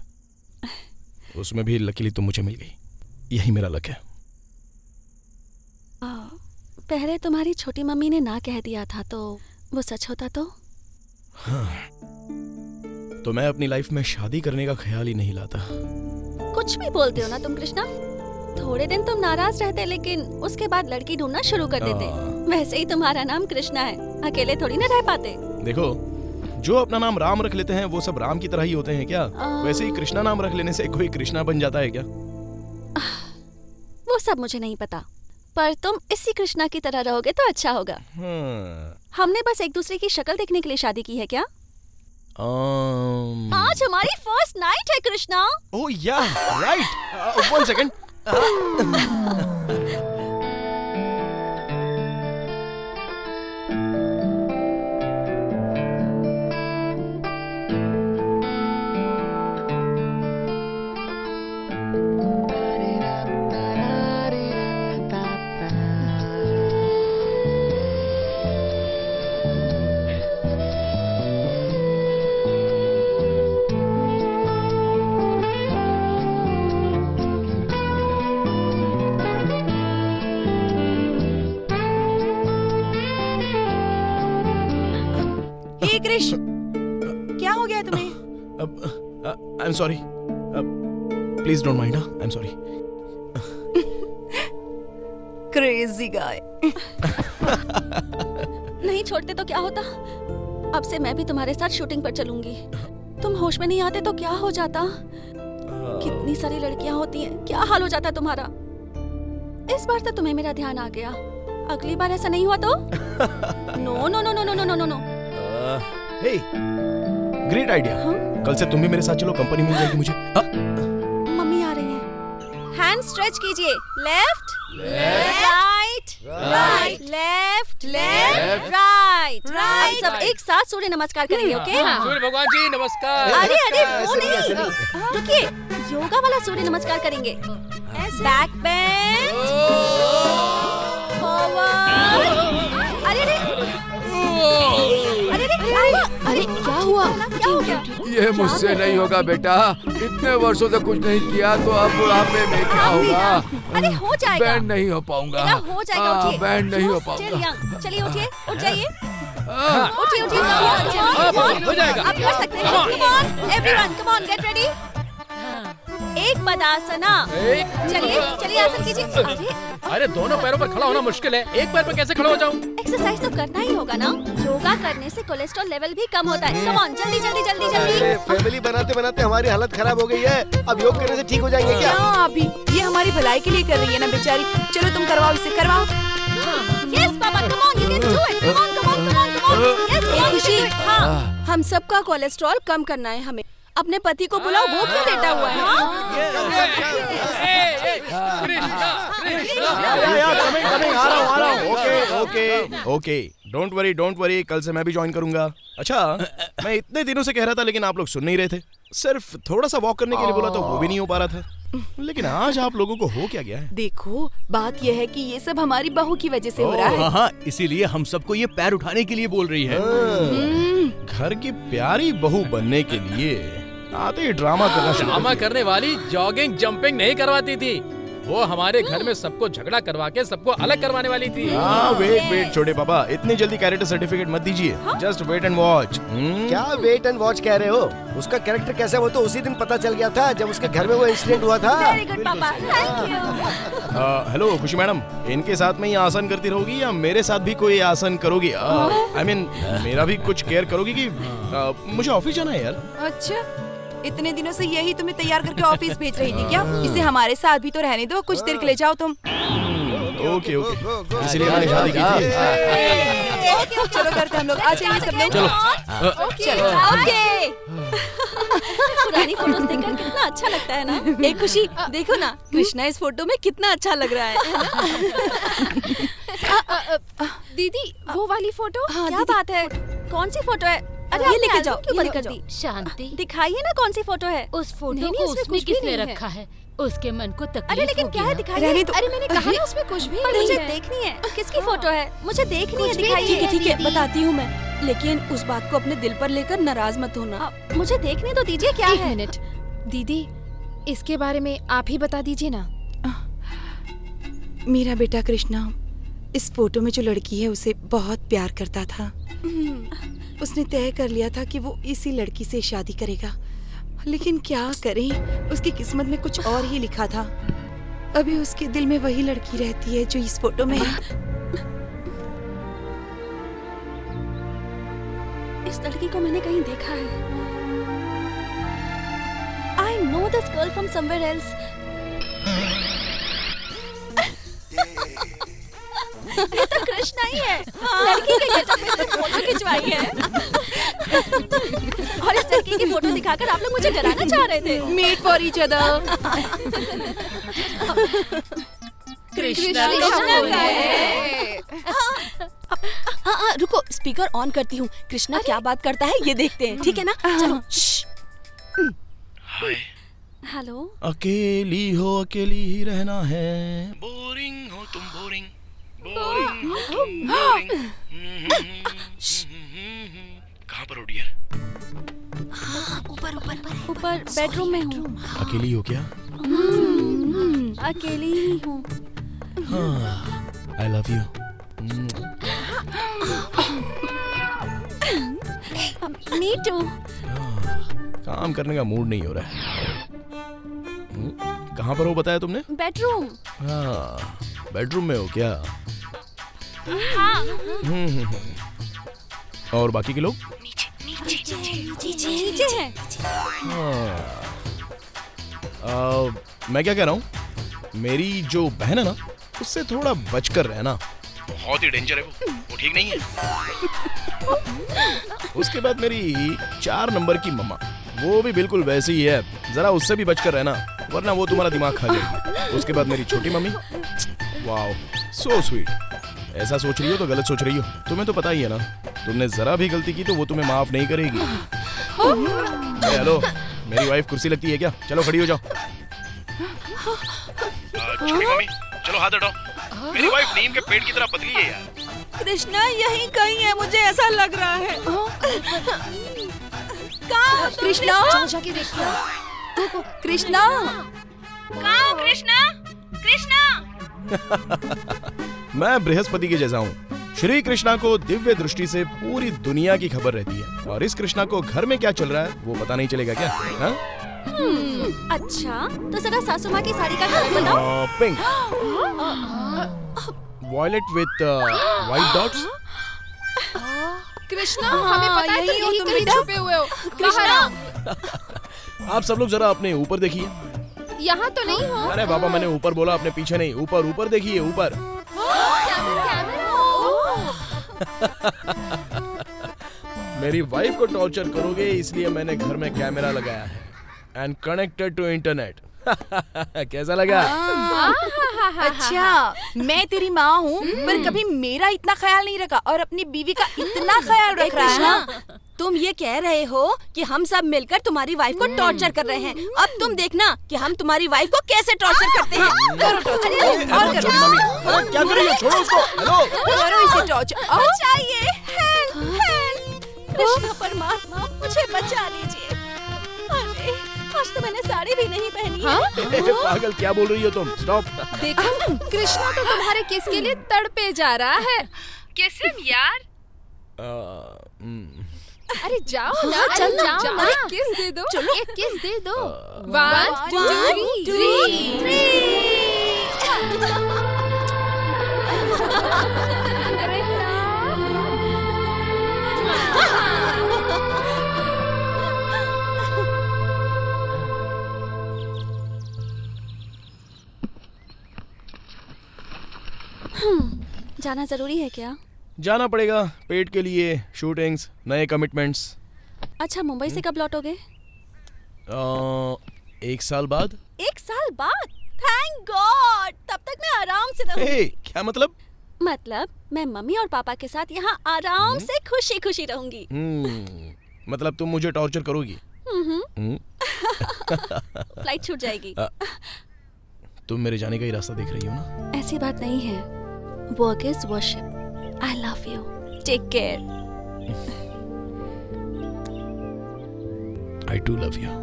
उसमें भी लकीली तुम मुझे मिल गई, यही मेरा लक है। पहले तुम्हारी छोटी मम्मी ने ना कह दिया था तो वो सच होता तो? हाँ, तो मैं अपनी लाइफ में शादी करने का ख्याल ही नहीं लाता। कुछ भी बोलते हो ना तुम कृष्णा, थोड़े दिन तुम नाराज रहते लेकिन उसके बाद लड़की ढूंढना शुरू कर देते। वैसे ही तुम्हारा नाम कृष्णा है, अकेले थोड़ी ना रह पाते। देखो, जो अपना नाम राम रख लेते हैं वो सब राम की तरह ही होते हैं क्या? वैसे ही कृष्णा नाम रख लेने से कोई कृष्णा बन जाता है क्या? वो सब मुझे नहीं पता, पर तुम इसी कृष्णा की तरह रहोगे तो अच्छा होगा। हमने बस एक दूसरे की शक्ल देखने के लिए शादी की है क्या? आज हमारी फर्स्ट नाइट है कृष्णा। ओह या, राइट। 1 सेकंड। कृष, क्या हो गया तुम्हें? आई am sorry, please don't mind. I am sorry. Crazy guy. नहीं छोड़ते तो क्या होता? अब से मैं भी तुम्हारे साथ शूटिंग पर चलूंगी। तुम होश में नहीं आते तो क्या हो जाता? कितनी सारी लड़कियां होती हैं, क्या हाल हो जाता तुम्हारा? इस बार तो तुम्हें मेरा ध्यान आ गया, अगली बार ऐसा नहीं हुआ तो? No no no no no no no no. Hey, great idea. कल से तुम भी मेरे साथ चलो, कंपनी मिल जाएगी मुझे। मम्मी आ रही हैं। हैंड स्ट्रेच कीजिए, left right right left left right right. सब एक साथ सूर्य नमस्कार करेंगे, ओके? सूर्य भगवान जी नमस्कार। अरे अरे वो नहीं, रुकिए, योगा वाला सूर्य नमस्कार करेंगे। Back bend, forward. अरे अरे अरे क्या हुआ? क्या हो गया? ये मुझसे नहीं होगा बेटा, इतने वर्षों से कुछ नहीं किया तो अब बुढ़ापे में क्या होगा? अरे हो जाएगा। बैंड नहीं हो पाऊंगा। हो जाएगा, उठिए। बैंड नहीं हो पाऊंगा। चलिए उठिए, उठ जाइए। उठिए उठिए, हो जाएगा। आप कर सकते हैं। Come on everyone, come on, get ready. एक पदासना। चलिए चलिए, आसन कीजिए। अरे दोनों पैरों पर खड़ा होना मुश्किल है, एक पैर पर कैसे खड़ा हो जाऊं? एक्सरसाइज तो करना ही होगा ना। योगा करने से कोलेस्ट्रॉल लेवल भी कम होता है। कम ऑन, जल्दी जल्दी जल्दी जल्दी। फैमिली बनाते बनाते हमारी हालत खराब हो गई है, अब योग करने से ठीक हो जाएंगे क्या? अभी ये हमारी भलाई के लिए कर रही है ना बेचारी। चलो तुम करवाओ, इसे करवाओ। Yes papa, come on, you can do it. Come on come on come on come on. Yes खुशी। हाँ, हम सबका कोलेस्ट्रॉल कम करना है हमें। अपने पति को बुलाओ, वो क्यों लेटा हुआ है? आ रहा हूँ। ओके, डोंट वरी, कल से मैं भी ज्वाइन करूंगा। अच्छा, मैं इतने दिनों से कह रहा था लेकिन आप लोग सुन नहीं रहे थे। सिर्फ थोड़ा सा वॉक करने के लिए बोला तो वो भी नहीं हो पा रहा था। लेकिन आज आप लोगों को हो क्या गया है? देखो, बात यह है कि ये सब हमारी बहू की वजह से हो रहा है। हाँ, इसीलिए हम सबको ये पैर उठाने के लिए बोल रही है। घर की प्यारी बहू बनने के लिए आते ही ड्रामा करने वाली जॉगिंग जंपिंग नहीं करवाती थी, वो हमारे घर में सबको झगड़ा करवा के सबको अलग करवाने वाली थी। वेट छोटे पापा, इतनी जल्दी कैरेक्टर सर्टिफिकेट मत दीजिए। Just wait and watch. क्या वेट एंड वॉच कह रहे हो? उसका कैरेक्टर कैसा वो तो उसी दिन पता चल गया था जब उसके घर में वो इंसिडेंट हुआ था। वेरी गुड पापा, थैंक यू। हेलो खुशी मैडम, इनके साथ में ही आसन करती रहोगी या मेरे साथ भी कोई आसन करोगी? I mean, मेरा भी कुछ केयर करोगी कि मुझे ऑफिस जाना है यार। अच्छा, इतने दिनों से यही तुम्हें तैयार करके ऑफिस भेज रही थी क्या? इसे हमारे साथ भी तो रहने दो, कुछ देर के लिए जाओ तुम। ओके, इसलिए मैंने शादी की थी। ओके, चलो करते हम लोग। आ जाइए सब लोग। चलो ओके। पुरानी फोटोज देखकर कितना अच्छा लगता है ना। एक खुशी, देखो ना, कृष्णा इस फोटो में कितना अच्छा लग रहा है। दीदी, वो वाली फोटो? क्या बात है? कौन सी फोटो है? अरे ये लेके जाओ, क्यों बंद कर दी? शांति, दिखाइए ना कौन सी फोटो है। उस फोटो को उसमें किसने रखा है? उसके मन को तकलीफ। अरे लेकिन क्या है, दिखाइए। अरे मैंने कहा ना उसमें कुछ भी नहीं मुझे है। देखनी है, किसकी फोटो है? मुझे देखनी है, दिखाइए। ठीक है, बताती हूँ मैं, लेकिन उस बात को अपने दिल पर लेकर नाराज मत होना। मुझे देखने तो दीजिए, क्या है? एक मिनट दीदी, इसके बारे में आप ही बता दीजिए ना। मेरा बेटा कृष्णा इस फोटो में जो लड़की है उसे बहुत प्यार करता था। उसने तय कर लिया था कि वो इसी लड़की से शादी करेगा, लेकिन क्या करें, उसकी किस्मत में कुछ और ही लिखा था। अभी उसके दिल में वही लड़की रहती है जो इस फोटो में है। इस लड़की को मैंने कहीं देखा है। I know this girl from somewhere else. ये तो कृष्णा ही है। लड़की के गेटअप में इसने फोटो खिंचवाई है। और इस लड़की की फोटो दिखाकर आप लोग मुझे डराना चाह रहे थे। Meet for each other. Krishna का है। हाँ, रुको, स्पीकर ऑन करती हूँ। कृष्णा क्या बात करता है ये देखते हैं, ठीक है ना? चलो। हेलो। अकेली हो, अकेली ही रहना है। बोरिंग हो तुम, बोरिंग कहाँ पर हो डियर? ऊपर बेडरूम में हूँ। अकेली हो क्या? अकेली ही हूँ। I love you. Me too. काम करने का मूड नहीं हो रहा है। कहाँ पर हो बताया तुमने? बेडरूम। हाँ, बेडरूम में हो क्या? और बाकी के लोग? नीचे हैं। मैं क्या कह रहा हूँ, मेरी जो बहन है ना, उससे थोड़ा बचकर रहना, बहुत ही डेंजर है वो ठीक नहीं है। उसके बाद मेरी 4 नंबर की मम्मा, वो भी बिल्कुल वैसी ही है, जरा उससे भी बचकर रहना वरना वो तुम्हारा दिमाग खा जाएगी। उसके बाद मेरी छोटी मम्मी, वाओ सो स्वीट। ऐसा सोच रही हो तो गलत सोच रही हो, तुम्हें तो पता ही है ना, तुमने जरा भी गलती की तो वो तुम्हें माफ नहीं करेगी। हेलो, मेरी वाइफ कुर्सी लगती है क्या? चलो खड़ी हो जाओ। छोटी मम्मी चलो हाथ हटाओ, मेरी वाइफ नीम के पेड़ की तरह पतली है यार। कृष्णा यहीं कहीं है, मुझे ऐसा लग रहा है। कहाँ कृष्णा? जाके देखिए। कृष्णा कहाँ? कृष्णा कृष्णा मैं बृहस्पति के जैसा हूँ। श्री कृष्णा को दिव्य दृष्टि से पूरी दुनिया की खबर रहती है, और इस कृष्णा को घर में क्या चल रहा है वो पता नहीं चलेगा क्या? हाँ? अच्छा, तो जरा सासू माँ की साड़ी का कलर बताओ। Pink, violet with white dots. Krishna हमें पता है तुम यहीं कहीं छुपे हुए हो। कृष्णा आप सब लोग जरा अपने ऊपर देखिए। यहाँ तो नहीं हो। अरे बाबा, मैंने ऊपर बोला, अपने पीछे नहीं, ऊपर ऊपर देखिए, ऊपर। मेरी वाइफ को टॉर्चर करोगे इसलिए मैंने घर में कैमरा लगाया है एंड कनेक्टेड टू इंटरनेट। कैसा लगा? अच्छा, मैं तेरी माँ हूँ पर कभी मेरा इतना ख्याल नहीं रखा और अपनी बीवी का इतना ख्याल रख रहा है ना? तुम ये कह रहे हो कि हम सब मिलकर तुम्हारी वाइफ को टॉर्चर कर रहे हैं। अब तुम देखना कि हम तुम्हारी वाइफ को कैसे टॉर्चर करते हैं। करो टॉर्चर, और करो। क्या कर रही हो? छोड़ो उसको। हेलो, करो इसे टॉर्चर। बचाइए, हेल्प हेल्प। कृष्ण परमात्मा मुझे बचा लीजिए। अरे आज तो मैंने साड़ी भी नहीं पहनी है। पागल, क्या बोल रही हो तुम? स्टॉप। देखो कृष्णा तो तुम्हारे किस के लिए तड़पे जा रहा है। किस यार? अरे जाओ ना, चल जाओ ना, किस दे दो, एक किस दे दो। 1 2 3। जाना जरूरी है क्या? जाना पड़ेगा, पेट के लिए, शूटिंग्स, नए कमिटमेंट्स। अच्छा, मुंबई से कब लौटोगे? 1 साल बाद। 1 साल बाद? थैंक गॉड, तब तक मैं आराम से रहूंगी। क्या मतलब? मतलब मैं मम्मी और पापा के साथ यहाँ आराम से खुशी खुशी रहूंगी। मतलब तुम मुझे टॉर्चर करोगी? फ्लाइट छूट जाएगी। तुम मेरे जाने का ही रास्ता देख रही हो ना? ऐसी बात नहीं है, work is worship. I love you. Take care. I too love you.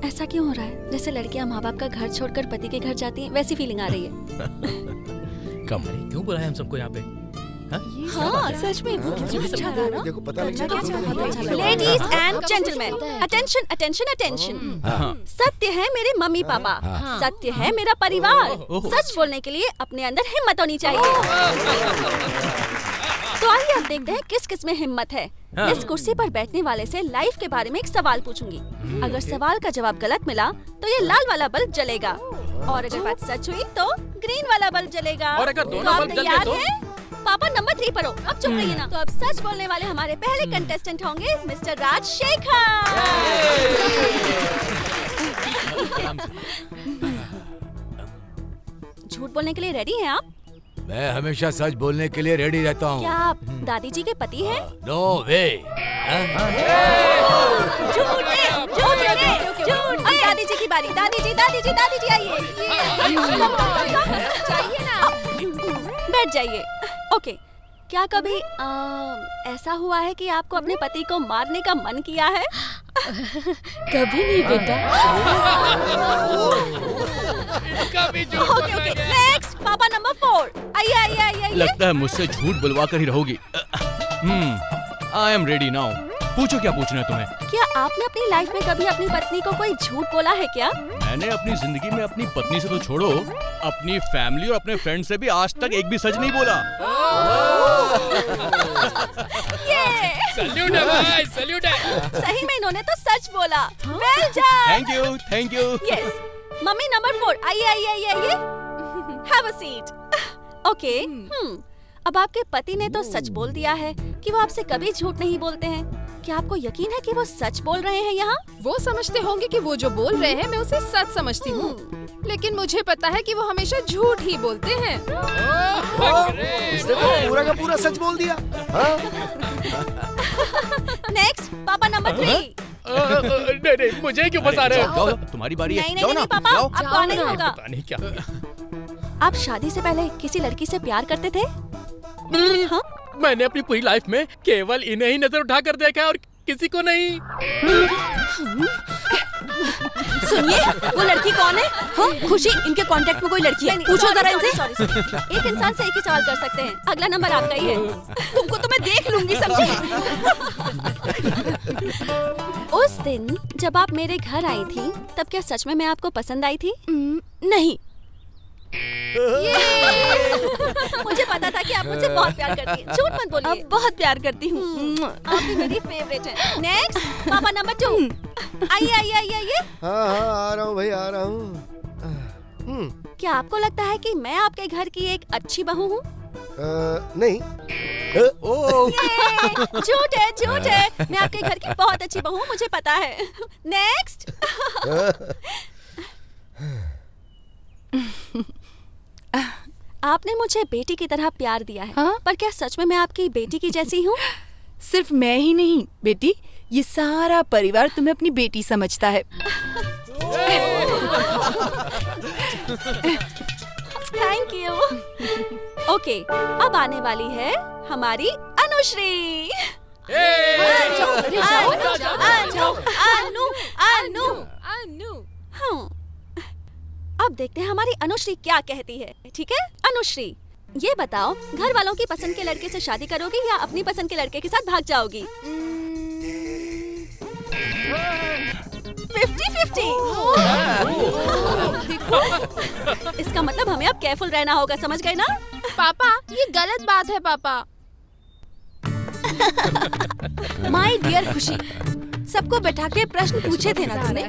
ऐसा क्यों हो रहा है? जैसे लड़कियां माँ बाप का घर छोड़कर पति के घर जाती हैं, वैसी फीलिंग आ रही है। कम। क्यों बुलाया हम सबको यहाँ पे? हाँ सच में वो अच्छा था ना? देखो पता लग जाता है। Ladies and gentleman, attention attention attention. सत्य है मेरे मम्मी पापा, सत्य है मेरा परिवार। सच बोलने के लिए अपने अंदर हिम्मत होनी चाहिए। तो आइए अब देखते हैं किस किस में हिम्मत है। इस कुर्सी पर बैठने वाले से लाइफ के बारे में एक सवाल पूछूंगी। अगर सवाल का जवाब गलत मिला तो ये लाल वाला बल्ब जलेगा, और अगर बात सच हुई तो ग्रीन वाला बल्ब जलेगा। और अगर दोनों बल्ब जल गए तो? पापा नंबर 3 पर हो, अब चुप रहिए ना। तो अब सच बोलने वाले हमारे पहले कंटेस्टेंट होंगे मिस्टर राजशेखर। झूठ बोलने के लिए रेडी हैं आप? मैं हमेशा सच बोलने के लिए रेडी रहता हूँ। क्या आप दादी जी के पति हैं? नो वे। झूठ। दादी जी की बारी। दादी जी आइए। चाहिए ना, बैठ जाइए। ओके, क्या कभी ऐसा हुआ है कि आपको अपने पति को मारने का मन किया है? कभी नहीं बेटा। ओके, नेक्स्ट पापा नंबर 4। आइए। लगता है मुझसे झूठ बुलवा कर ही रहोगी। I am ready now. पूछो क्या पूछना है तुम्हें? क्या आपने अपनी लाइफ में कभी अपनी पत्नी को कोई झूठ बोला है क्या? मैंने अपनी जिंदगी में अपनी पत्नी से तो छोड़ो, अपनी फैमिली और अपने फ्रेंड से भी आज तक एक भी सच नहीं बोला। सैल्यूट है भाई, सैल्यूट है। सही में इन्होंने तो सच बोला। Well done. Thank you. Yes, mummy number 4 आइए। Have a seat. ओके। अब आपके पति ने तो सच बोल दिया है कि वो आपसे कभी झूठ नहीं बोलते हैं। क्या आपको यकीन है कि वो सच बोल रहे हैं यहाँ? वो समझते होंगे कि वो जो बोल रहे हैं मैं उसे सच समझती हूँ, लेकिन मुझे पता है कि वो हमेशा झूठ ही बोलते हैं। इसने तो पूरा का पूरा सच बोल दिया। नेक्स्ट पापा नंबर 3। नहीं, मुझे क्यों फंसा रहे हो? जाओ, तुम्हारी बारी है। नहीं पापा, आपको आना ही होगा। पता नहीं क्या। आप शादी से पहले किसी लड़की से प्यार करते थे? हाँ? मैंने अपनी पूरी लाइफ में केवल इन्हें ही नजर उठाकर देखा है और किसी को नहीं। सुनिए, वो लड़की कौन है? हाँ, खुशी, इनके कांटेक्ट में कोई लड़की है? पूछो जरा इनसे। सॉरी। एक इंसान से एक ही सवाल कर सकते हैं। अगला नंबर आपका ही है। तुमको तो मैं देख लूंगी, समझे? उस दिन जब आप मेरे घर आई थी, तब क्या सच में मैं आपको पसंद आई थी? नहीं। मुझे पता था कि आप मुझसे बहुत प्यार करती हैं। झूठ मत बोलिए। अब बहुत प्यार करती हूँ। आप भी मेरी फेवरेट हैं। नेक्स्ट पापा नंबर 2। आइए। हाँ, आ रहा हूँ भाई, आ रहा हूँ। क्या आपको लगता है कि मैं आपके घर की एक अच्छी बहू हूँ? नहीं। झूठ है। मैं आपके घर की बहुत अच्छी बहू हूँ, मुझे पता है। नेक्स्ट। आपने मुझे बेटी की तरह प्यार दिया है। हाँ? पर क्या सच में मैं आपकी बेटी की जैसी हूँ? सिर्फ मैं ही नहीं बेटी, ये सारा परिवार तुम्हें अपनी बेटी समझता है। Thank you. ओके, अब आने वाली है हमारी अनुश्री। अनु। अब देखते हैं हमारी अनुश्री क्या कहती है। ठीक है अनुश्री, ये बताओ, घर वालों की पसंद के लड़के से शादी करोगी या अपनी पसंद के लड़के के साथ भाग जाओगी? 50-50। इसका मतलब हमें अब केयरफुल रहना होगा, समझ गए ना? पापा, ये गलत बात है पापा। माय डियर खुशी, सबको बैठा के प्रश्न पूछे थे ना तुमने?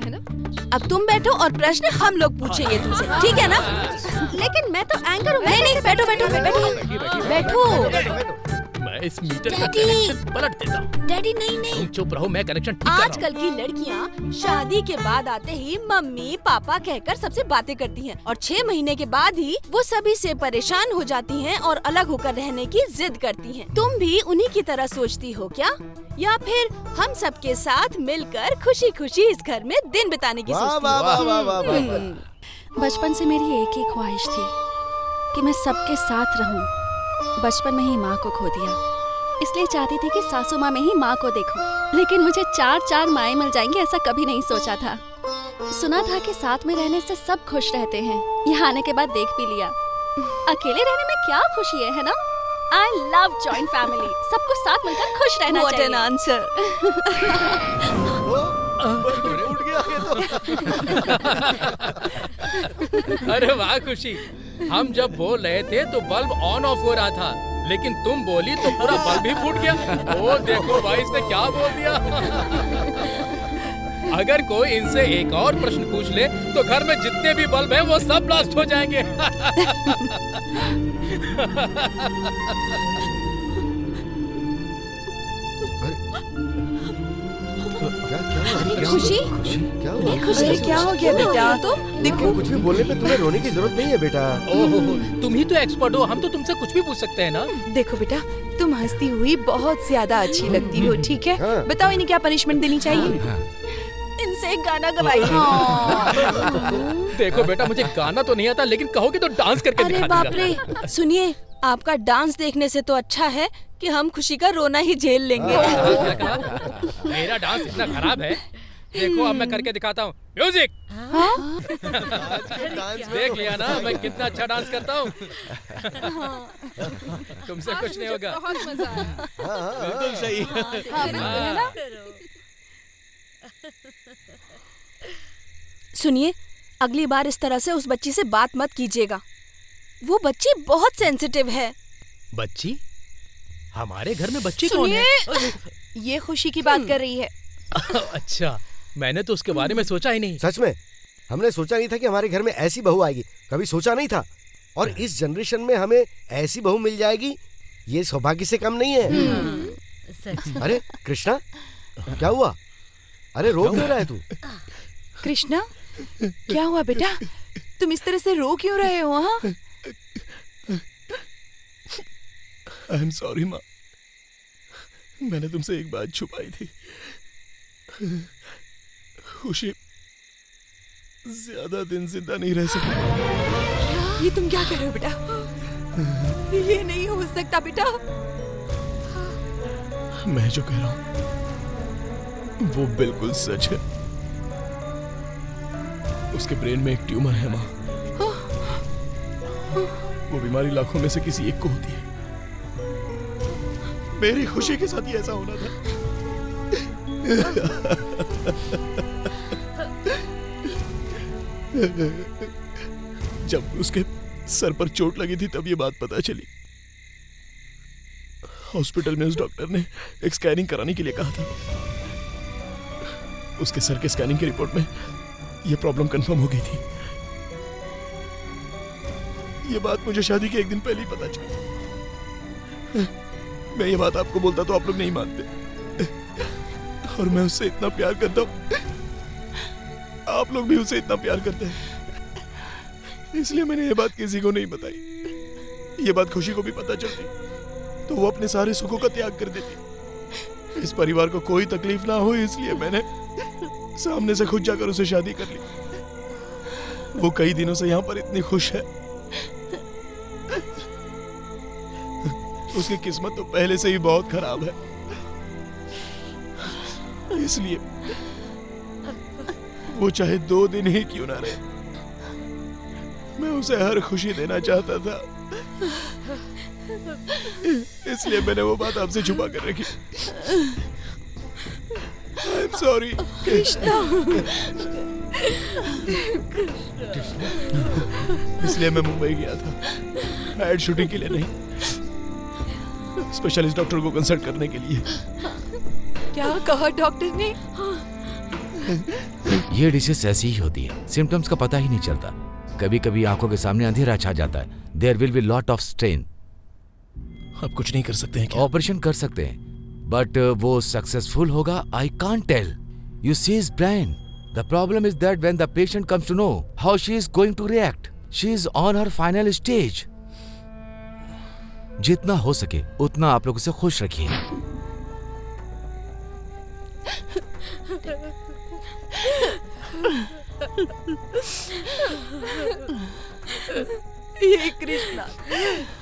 अब तुम बैठो और प्रश्न हम लोग पूछेंगे तुमसे, ठीक है ना? लेकिन मैं तो एंकर हूँ। नहीं, बैठो। मैं इस मीटर का कनेक्शन पलट देता हूँ। डैडी नहीं। तुम चुप रहो, मैं कनेक्शन ठीक कर रहा हूँ। आजकल की लड़कियाँ शादी के बाद आते ही मम्मी पापा कहकर सबसे बातें करती हैं और 6 महीने के बाद ही वो सभी से परेशान हो जाती हैं और अलग होकर रहने की जिद करती हैं। तुम भी उन्हीं की तरह सोचती हो क्या? या फिर हम सबके साथ मिलकर खुशी खुशी इस घर में दिन बिताने की सोचती हो? बचपन से मेरी एक ही ख्वाहिश थी कि मैं सबके साथ रहूं। बचपन में ही माँ को खो दिया, इसलिए चाहती थी कि सासू माँ में ही माँ को देखूं। लेकिन मुझे 4 माएँ मिल जाएंगी ऐसा कभी नहीं सोचा था। सुना था कि साथ में रहने से सब खुश रहते हैं, यहाँ आने के बाद देख भी लिया। अकेले रहने में क्या खुशी है ना? I love joint family। सबको साथ मिलकर खुश रहना What चाहिए। an answer। उठ गया ये तो। अरे वाह खुशी, हम जब बोल रहे थे तो बल्ब ऑन ऑफ हो रहा था, लेकिन तुम बोली तो पूरा बल्ब ही फूट गया। ओ देखो भाई, इसने क्या बोल दिया। अगर कोई इनसे एक और प्रश्न पूछ ले तो घर में जितने भी बल्ब हैं वो सब ब्लास्ट हो जाएंगे। खुशी, क्या हुआ? खुशी क्या हो गया बेटा? तो देखो, कुछ भी बोलने पे तुम्हें रोने की जरूरत नहीं है बेटा। ओहो, तुम ही तो एक्सपर्ट हो, हम तो तुमसे कुछ भी पूछ सकते हैं ना। देखो बेटा, तुम हंसती हुई बहुत ज्यादा अच्छी लगती हो, ठीक है? बताओ इन्हें क्या पनिशमेंट देनी चाहिए? इनसे एक गाना गवाई। देखो बेटा, मुझे गाना तो नहीं आता, लेकिन कहोगे तो डांस करके अरे दिखा बाप दूंगा। रे, सुनिए, आपका डांस देखने से तो अच्छा है कि हम खुशी का रोना ही झेल लेंगे। मेरा डांस इतना खराब है, देखो अब मैं करके दिखाता हूँ। म्यूजिक। देख लिया ना मैं कितना अच्छा डांस करता हूँ। तुमसे कुछ नहीं होगा। बहुत मजा आया। बिल्कुल सही। सुनिए, अगली बार इस तरह से उस बच्ची से बात मत कीजिएगा। वो बच्ची बहुत सेंसिटिव है। बच्ची? हमारे घर में बच्ची कौन है? ये खुशी की बात कर रही है। अच्छा, मैंने तो उसके बारे में सोचा ही नहीं। सच में? हमने सोचा नहीं था कि हमारे घर में ऐसी बहू आएगी, कभी सोचा नहीं था। और इस जनरेशन में हमें ऐसी बहू मिल जाएगी, ये सौभाग्य से कम नहीं है। अरे कृष्णा, क्या हुआ? अरे रो क्यों रहा है तू? कृष्णा, क्या हुआ बेटा? तुम इस तरह से रो क्यों रहे हो? हाँ, आई एम सॉरी माँ, मैंने तुमसे एक बात छुपाई थी। खुशी ज्यादा दिन जिंदा नहीं रह सकती। ये तुम क्या कर रहे हो बेटा? ये नहीं हो सकता बेटा। मैं जो कह रहा हूँ वो बिल्कुल सच है। उसके ब्रेन में एक ट्यूमर है माँ। वो बीमारी लाखों में से किसी एक को होती है। मेरी खुशी के साथ ही ऐसा होना था। जब उसके सर पर चोट लगी थी तब ये बात पता चली। हॉस्पिटल में उस डॉक्टर ने एक स्कैनिंग कराने के लिए कहा था। उसके सर के स्कैनिंग की रिपोर्ट में ये प्रॉब्लम कंफर्म हो गई थी। ये बात मुझे शादी के एक दिन पहले ही पता चली। मैं ये बात आपको बोलता तो आप लोग नहीं मानते, और मैं उससे इतना प्यार करता हूँ, आप लोग भी उसे इतना प्यार करते हैं, इसलिए मैंने ये बात किसी को नहीं बताई। ये बात खुशी को भी पता चलती तो वो अपने सारे सुखों का त्याग कर देती। इस परिवार को कोई तकलीफ ना हो, इसलिए मैंने सामने से खुद जाकर उसे शादी कर ली। वो कई दिनों से यहाँ पर इतनी खुश है। उसकी किस्मत तो पहले से ही बहुत खराब है, इसलिए वो चाहे 2 दिन ही क्यों ना रहे, मैं उसे हर खुशी देना चाहता था। इसलिए मैंने वो बात आपसे छुपा कर रखी। आई एम सॉरी कृष्णा। इसलिए मैं मुंबई गया था, एड शूटिंग के लिए नहीं, स्पेशलिस्ट डॉक्टर को कंसल्ट करने के लिए। क्या कहा डॉक्टर ने? ये डिसीज ऐसी ही होती है, सिम्टम्स का पता ही नहीं चलता। कभी कभी आंखों के सामने अंधेरा छा जाता है। There will be lot of strain. आप कुछ नहीं कर सकते हैं क्या? ऑपरेशन कर सकते हैं, बट वो सक्सेसफुल होगा I can't tell. You see is blind. The problem is that when the patient comes to know how she is going to react, she is on her final stage. जितना हो सके उतना आप लोग उसे खुश रखिए। ये कृष्णा,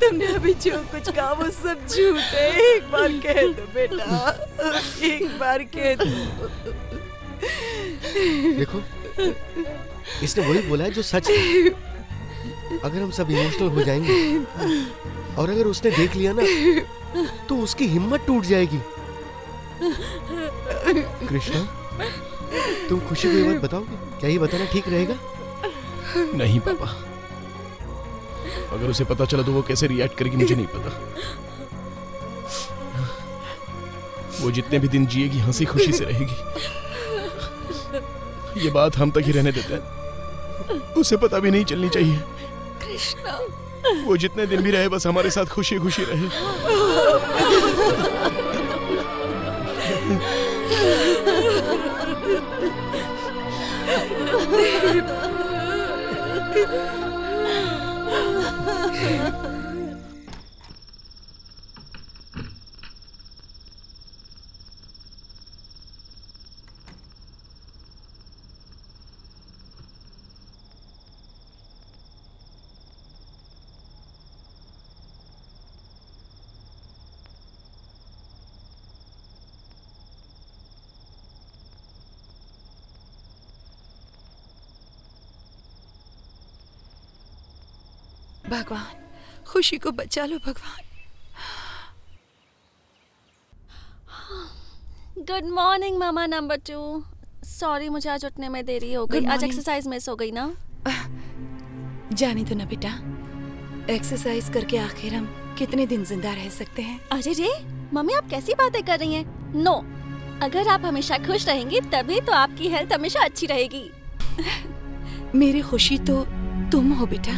तुमने अभी जो कुछ कहा वो सब झूठ है। एक बार कह दो बेटा, एक बार कह दो। देखो, इसने वही बोला है जो सच है। अगर हम सब इमोशनल हो जाएंगे और अगर उसने देख लिया ना तो उसकी हिम्मत टूट जाएगी। कृष्णा, तुम खुशी को ये बात बताओगे? क्या ये बताना ठीक रहेगा? नहीं पापा, अगर उसे पता चला तो वो कैसे रिएक्ट करेगी मुझे नहीं पता। वो जितने भी दिन जिएगी हंसी खुशी से रहेगी। ये बात हम तक ही रहने देते हैं, उसे पता भी नहीं चलनी चाहिए। कृष्णा, वो जितने दिन भी रहे बस हमारे साथ खुशी खुशी रहे। भगवान, खुशी को बचा लो भगवान। गुड मॉर्निंग मामा नंबर 2। सॉरी, मुझे आज उठने में देरी हो गई। आज एक्सरसाइज मिस हो गई ना। जाने दो ना बेटा, एक्सरसाइज करके आखिर हम कितने दिन जिंदा रह सकते हैं। अरे रे मम्मी, आप कैसी बातें कर रही हैं? नो, अगर आप हमेशा खुश रहेंगी तभी तो आपकी हेल्थ हमेशा अच्छी रहेगी। मेरी खुशी तो तुम हो बेटा।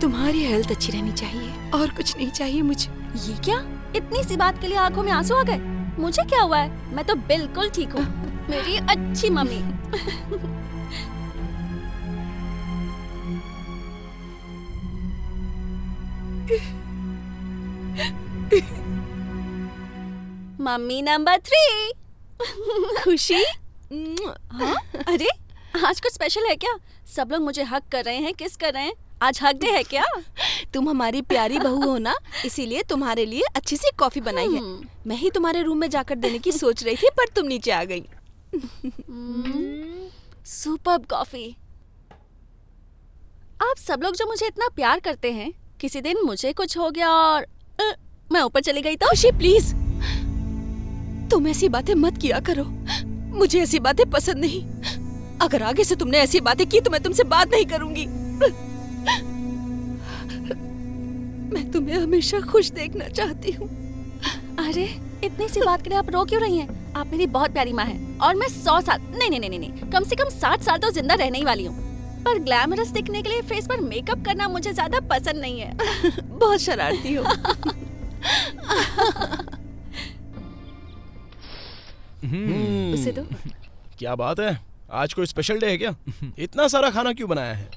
तुम्हारी हेल्थ अच्छी रहनी चाहिए और कुछ नहीं चाहिए मुझे। ये क्या? इतनी सी बात के लिए आंखों में आंसू आ गए? मुझे क्या हुआ है? मैं तो बिल्कुल ठीक हूँ। मेरी अच्छी मम्मी। Mummy number 3। खुशी? हाँ? अरे आज कुछ स्पेशल है क्या? सब लोग मुझे हक कर रहे हैं, किस कर रहे हैं। आज हक डे है क्या? तुम हमारी प्यारी बहू हो ना, इसीलिए तुम्हारे लिए अच्छी सी कॉफी बनाई है। मैं ही तुम्हारे रूम में जाकर देने की सोच रही थी, पर तुम नीचे आ गई। Superb coffee. आप सब लोग जो मुझे इतना प्यार करते हैं, किसी दिन मुझे कुछ हो गया और मैं ऊपर चली गई तो? खुशी प्लीज, तुम ऐसी बातें मत किया करो। मुझे ऐसी बातें पसंद नहीं। अगर आगे से तुमने ऐसी बातें की तो मैं तुमसे बात नहीं करूंगी। मैं तुम्हें हमेशा खुश देखना चाहती हूँ। अरे इतनी सी बात के लिए आप रो क्यों रही हैं? आप मेरी बहुत प्यारी माँ हैं और मैं 100 साल नहीं, कम से कम 60 साल तो जिंदा रहने ही वाली हूँ। पर ग्लैमरस दिखने के लिए फेस पर मेकअप करना मुझे ज्यादा पसंद नहीं है। बहुत शरारती हो। उसे दो। क्या बात है, आज कोई स्पेशल डे है क्या? इतना सारा खाना क्यों बनाया है?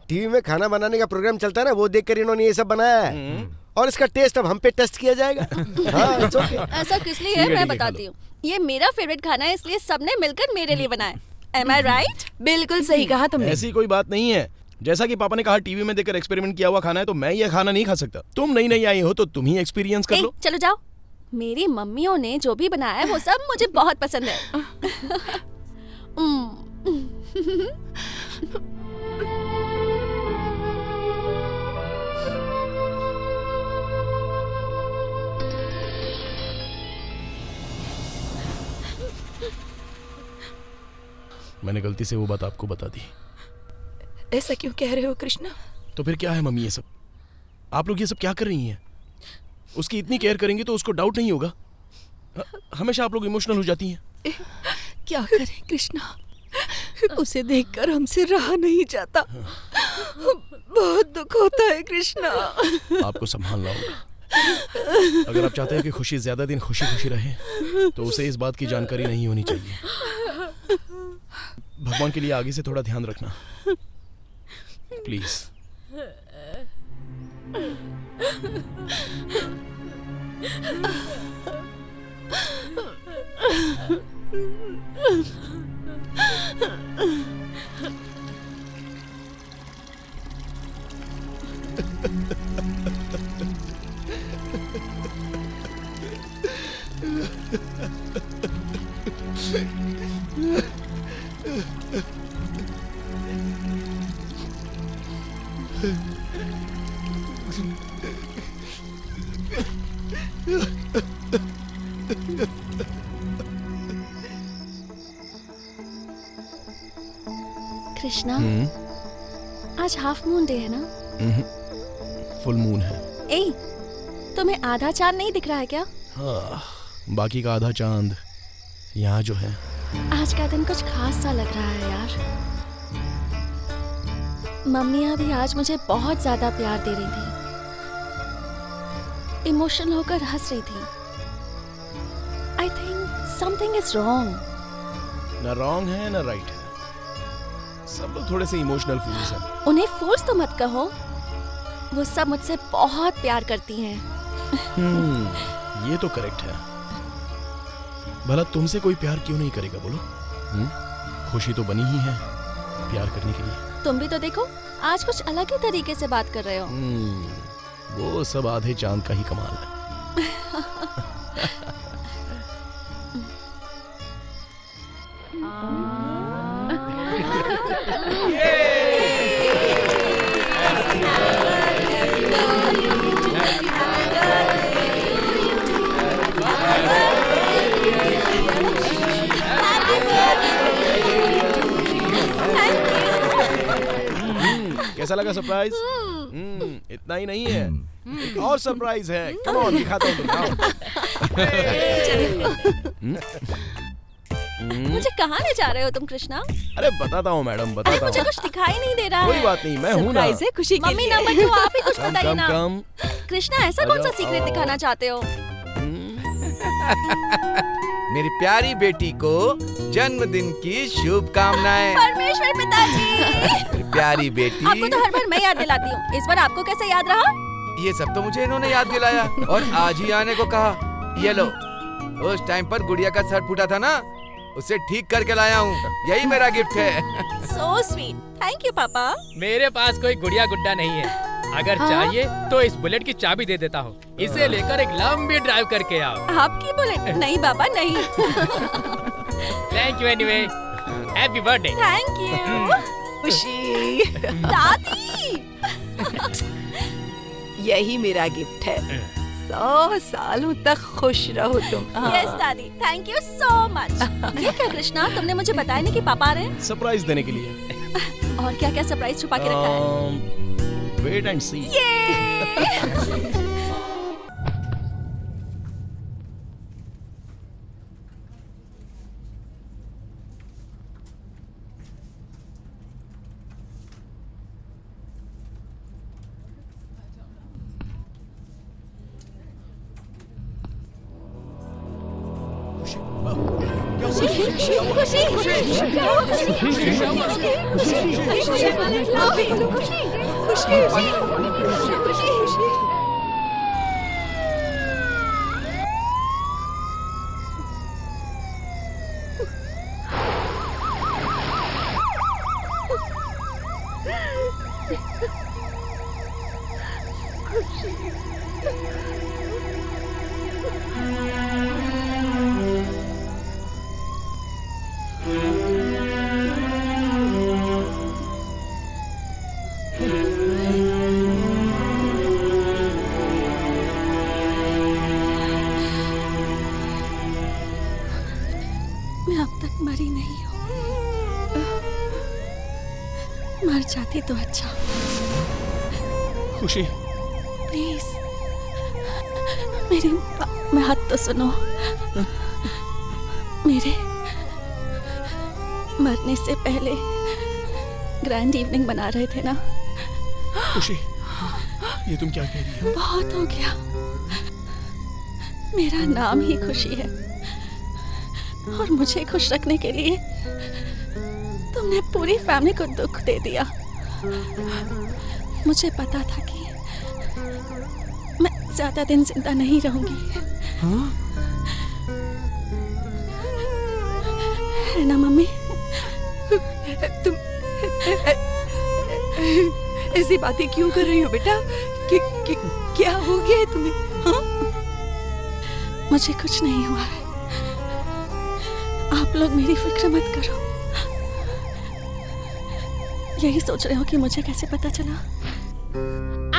टीवी में खाना बनाने का प्रोग्राम चलता है ना, वो देखकर इन्होंने ये सब बनाया है। और इसका टेस्ट अब हम पे टेस्ट किया जाएगा। हाँ, it's okay। ऐसा किस लिए है मैं बताती हूँ। ये मेरा फेवरेट खाना है, इसलिए सबने मिलकर मेरे लिए बनाया। Am I right? बिल्कुल सही कहा तुमने। ऐसी कोई बात नहीं है। जैसा कि पापा ने कहा टीवी में देखकर एक्सपेरिमेंट किया हुआ खाना है, तो मैं ये खाना नहीं खा सकता। तुम नई आई हो तो तुम ही एक्सपीरियंस कर लो। चलो जाओ। मेरी मम्मियों ने जो भी बनाया है वो सब मुझे बहुत पसंद है। मैंने गलती से वो बात आपको बता दी। ऐसा क्यों कह रहे हो कृष्णा? तो फिर क्या है मम्मी, ये सब आप लोग ये सब क्या कर रही हैं? उसकी इतनी केयर करेंगी तो उसको डाउट नहीं होगा? हमेशा आप लोग इमोशनल हो जाती हैं। क्या करें कृष्णा, उसे देखकर हमसे रहा नहीं जाता। बहुत दुख होता है कृष्णा। आपको संभालना होगा। अगर आप चाहते हैं कि खुशी ज्यादा दिन खुशी खुशी रहे तो उसे इस बात की जानकारी नहीं होनी चाहिए। भगवान के लिए आगे से थोड़ा ध्यान रखना प्लीज। कृष्णा, आज हाफ मून डे है ना? फुल मून है। ए, तुम्हें आधा चांद नहीं दिख रहा है क्या? हाँ, बाकी का आधा चांद यहाँ जो है। आज का दिन कुछ खास सा लग रहा है यार। मम्मियाँ भी आज मुझे बहुत ज्यादा प्यार दे रही थी, इमोशनल होकर हंस रही थी। I think something is wrong. ना रॉन्ग है ना राइट है, सब लोग थोड़े से इमोशनल फूल्स हैं। उन्हें फूल्स तो मत कहो, वो सब मुझसे बहुत प्यार करती हैं। ये तो करेक्ट है। भला तुमसे कोई प्यार क्यों नहीं करेगा बोलो? खुशी तो बनी ही है प्यार करने के लिए। तुम भी तो देखो, आज कुछ अलग ही तरीके से बात कर रहे हो। वो सब आधे चांद का ही कमाल है। कैसा लगा सरप्राइज? इतना ही नहीं है, एक और सरप्राइज है। कम ऑन, दिखाता हूँ। मुझे कहाँ ले जा रहे हो तुम कृष्णा? अरे बताता हूँ मैडम, अरे बताता मुझे हूँ। कुछ दिखाई नहीं दे रहा है। कोई बात नहीं, मैं हूँ ना। सरप्राइज है खुशी के मम्मी लिए। नंबर 2 आप ही कुछ कम बताइए कम ना। कम। कृष्णा ऐसा कौन सा सीक्रेट दिखाना चाहते हो? मेरी प्यारी बेटी को जन्मदिन की शुभकामनाएं। परमेश्वर पिताजी। मेरी प्यारी बेटी। आपको तो हर बार मैं याद दिलाती हूँ, इस बार आपको कैसे याद रहा? ये सब तो मुझे इन्होंने याद दिलाया और आज ही आने को कहा। ये लो, उस टाइम पर गुड़िया का सर फूटा था ना, उसे ठीक करके लाया हूँ। यही मेरा गिफ्ट है। सो स्वीट, थैंक यू पापा। मेरे पास कोई गुड़िया गुड्डा नहीं है। अगर चाहिए तो इस बुलेट की चाबी दे देता हूँ। इसे लेकर एक लंबी ड्राइव करके आओ। आपकी बुलेट? नहीं बाबा नहीं। Thank you anyway. Happy birthday. Thank you. खुशी। दादी। यही मेरा गिफ्ट है। 100 सालों तक खुश रहो तुम। यस दादी, थैंक यू सो मच। ये क्या कृष्णा, तुमने मुझे बताया नहीं कि पापा आ रहे हैं? सरप्राइज देने के लिए। और क्या क्या सरप्राइज छुपा के रखा है? वेट एंड सी। मैं अब तक मरी नहीं हूँ। मर जाती तो अच्छा। खुशी, प्लीज मेरी बात तो सुनो। मेरे मरने से पहले ग्रैंड इवनिंग बना रहे थे ना। खुशी, ये तुम क्या कह रही हो? बहुत हो गया। मेरा नाम ही खुशी है और मुझे खुश रखने के लिए तुमने पूरी फैमिली को दुख दे दिया। मुझे पता था कि मैं ज्यादा दिन जिंदा नहीं रहूंगी। है ना मम्मी? तुम ऐसी बातें क्यों कर रही हो बेटा? क्या हो गया है तुम्हें? हाँ? मुझे कुछ नहीं हुआ है। आप लोग मेरी फिक्र मत करो। यही सोच रहे हो कि मुझे कैसे पता चला?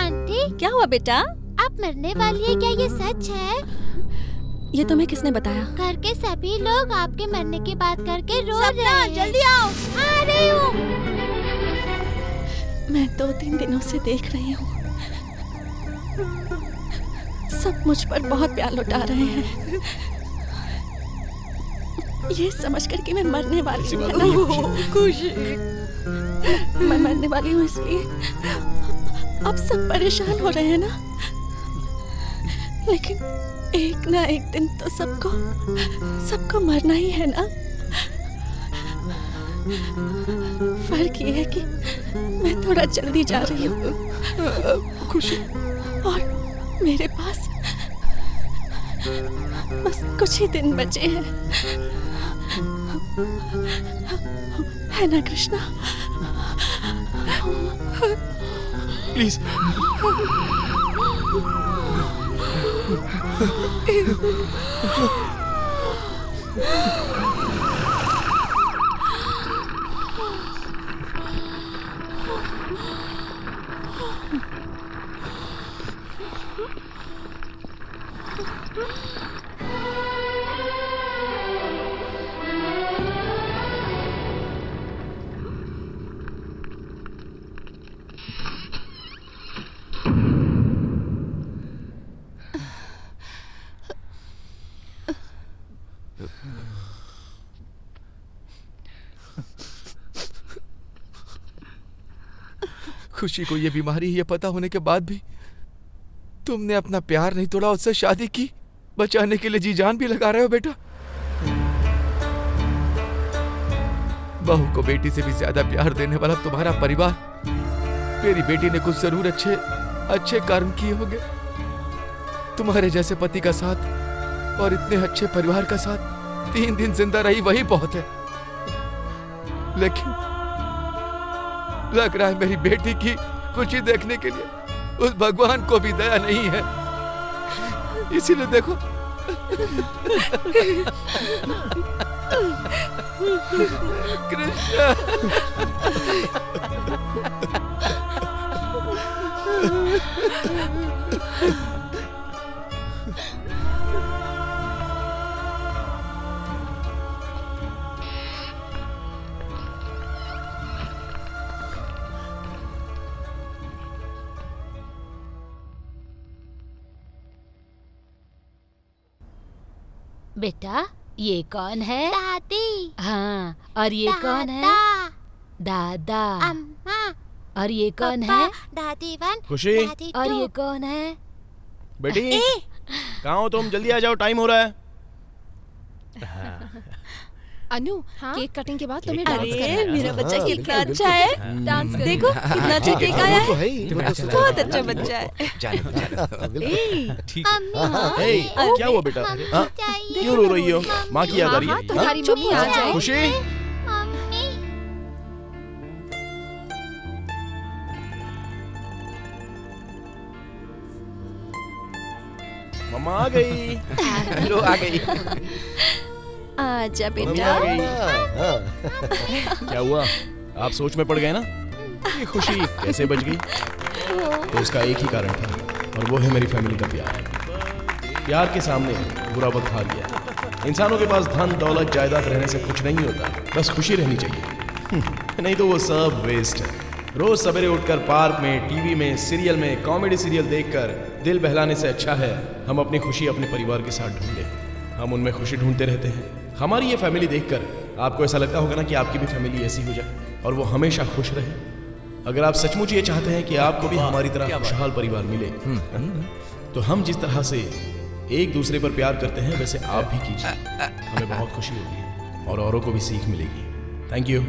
आंटी, क्या हुआ बेटा? आप मरने वाली है, क्या ये सच है? ये तुम्हें किसने बताया? घर के सभी लोग आपके मरने की बात करके रो रहे हैं। जल्दी आओ। आ रही हूँ। मैं 2-3 दिनों से देख रही हूँ, सब मुझ पर बहुत प्यार लुटा रहे हैं। ये समझकर कि मैं मरने वाली हूँ। खुशी, मैं मरने वाली हूँ इसलिए अब सब परेशान हो रहे हैं ना। लेकिन एक ना एक दिन तो सबको मरना ही है ना। फर्क ये है कि मैं थोड़ा जल्दी जा रही हूँ। खुशी, और मेरे पास बस कुछ ही दिन बचे हैं। है ना कृष्णा? प्लीज। खुशी को ये बीमारी ये पता होने के बाद भी तुमने अपना प्यार नहीं तोड़ा, उससे शादी की। बचाने के लिए जी जान भी लगा रहे हो बेटा। बहू को बेटी से भी ज्यादा प्यार देने वाला तुम्हारा परिवार। मेरी बेटी ने कुछ जरूर अच्छे कर्म किए होंगे। तुम्हारे जैसे पति का साथ और इतने अच्छे परिवार का साथ 3 दिन जिंदा रही, वही बहुत है। लेकिन लग रहा है मेरी बेटी की खुशी देखने के लिए उस भगवान को भी दया नहीं है। इसीलिए देखो कृष्णा। बेटा ये कौन है? दादी। हाँ, और ये कौन है? दादा। अम्मा। और ये कौन है? दादी 1 खुशी। दादी 2। और ये कौन है? बेटी कहाँ हो तुम? जल्दी आ जाओ, टाइम हो रहा है। अनु, केक कटिंग के बाद तुम्हें डांस करना अरे है। मेरा बच्चा कितना अच्छा है। डांस देखो कितना अच्छा केक आया है। बहुत अच्छा बच्चा है। ठीक है। क्या हुआ बेटा? क्यों रो रही हो? माँ की याद आ रही है? तुम्हारी मम्मी आ जाए। खुशी मम्मा आ गई। हेलो, आ गई। आजा मम्मी बेटा। आ गई। क्या हुआ? आप सोच में पड़ गए ना? ये खुशी कैसे बच गई? तो इसका एक ही कारण था, और वो है मेरी फैमिली का प्यार। प्यार के सामने बुरा वक्त हार गया। इंसानों के पास धन दौलत जायदाद रहने से कुछ नहीं होता, बस खुशी रहनी चाहिए। नहीं तो वो सब वेस्ट है। रोज सवेरे उठकर पार्क में, टीवी में, सीरियल में, कॉमेडी सीरियल देखकर दिल बहलाने से अच्छा है हम अपनी खुशी अपने परिवार के साथ ढूंढें। हम उनमें खुशी ढूंढते रहते हैं। हमारी ये फैमिली देखकर आपको ऐसा लगता होगा ना कि आपकी भी फैमिली ऐसी हो जाए और वो हमेशा खुश रहे। अगर आप सचमुच ये चाहते हैं कि आपको भी हमारी तरह खुशहाल परिवार मिले, तो हम जिस तरह से एक दूसरे पर प्यार करते हैं वैसे आप भी कीजिए। हमें बहुत खुशी होगी और औरों को भी सीख मिलेगी। Thank you.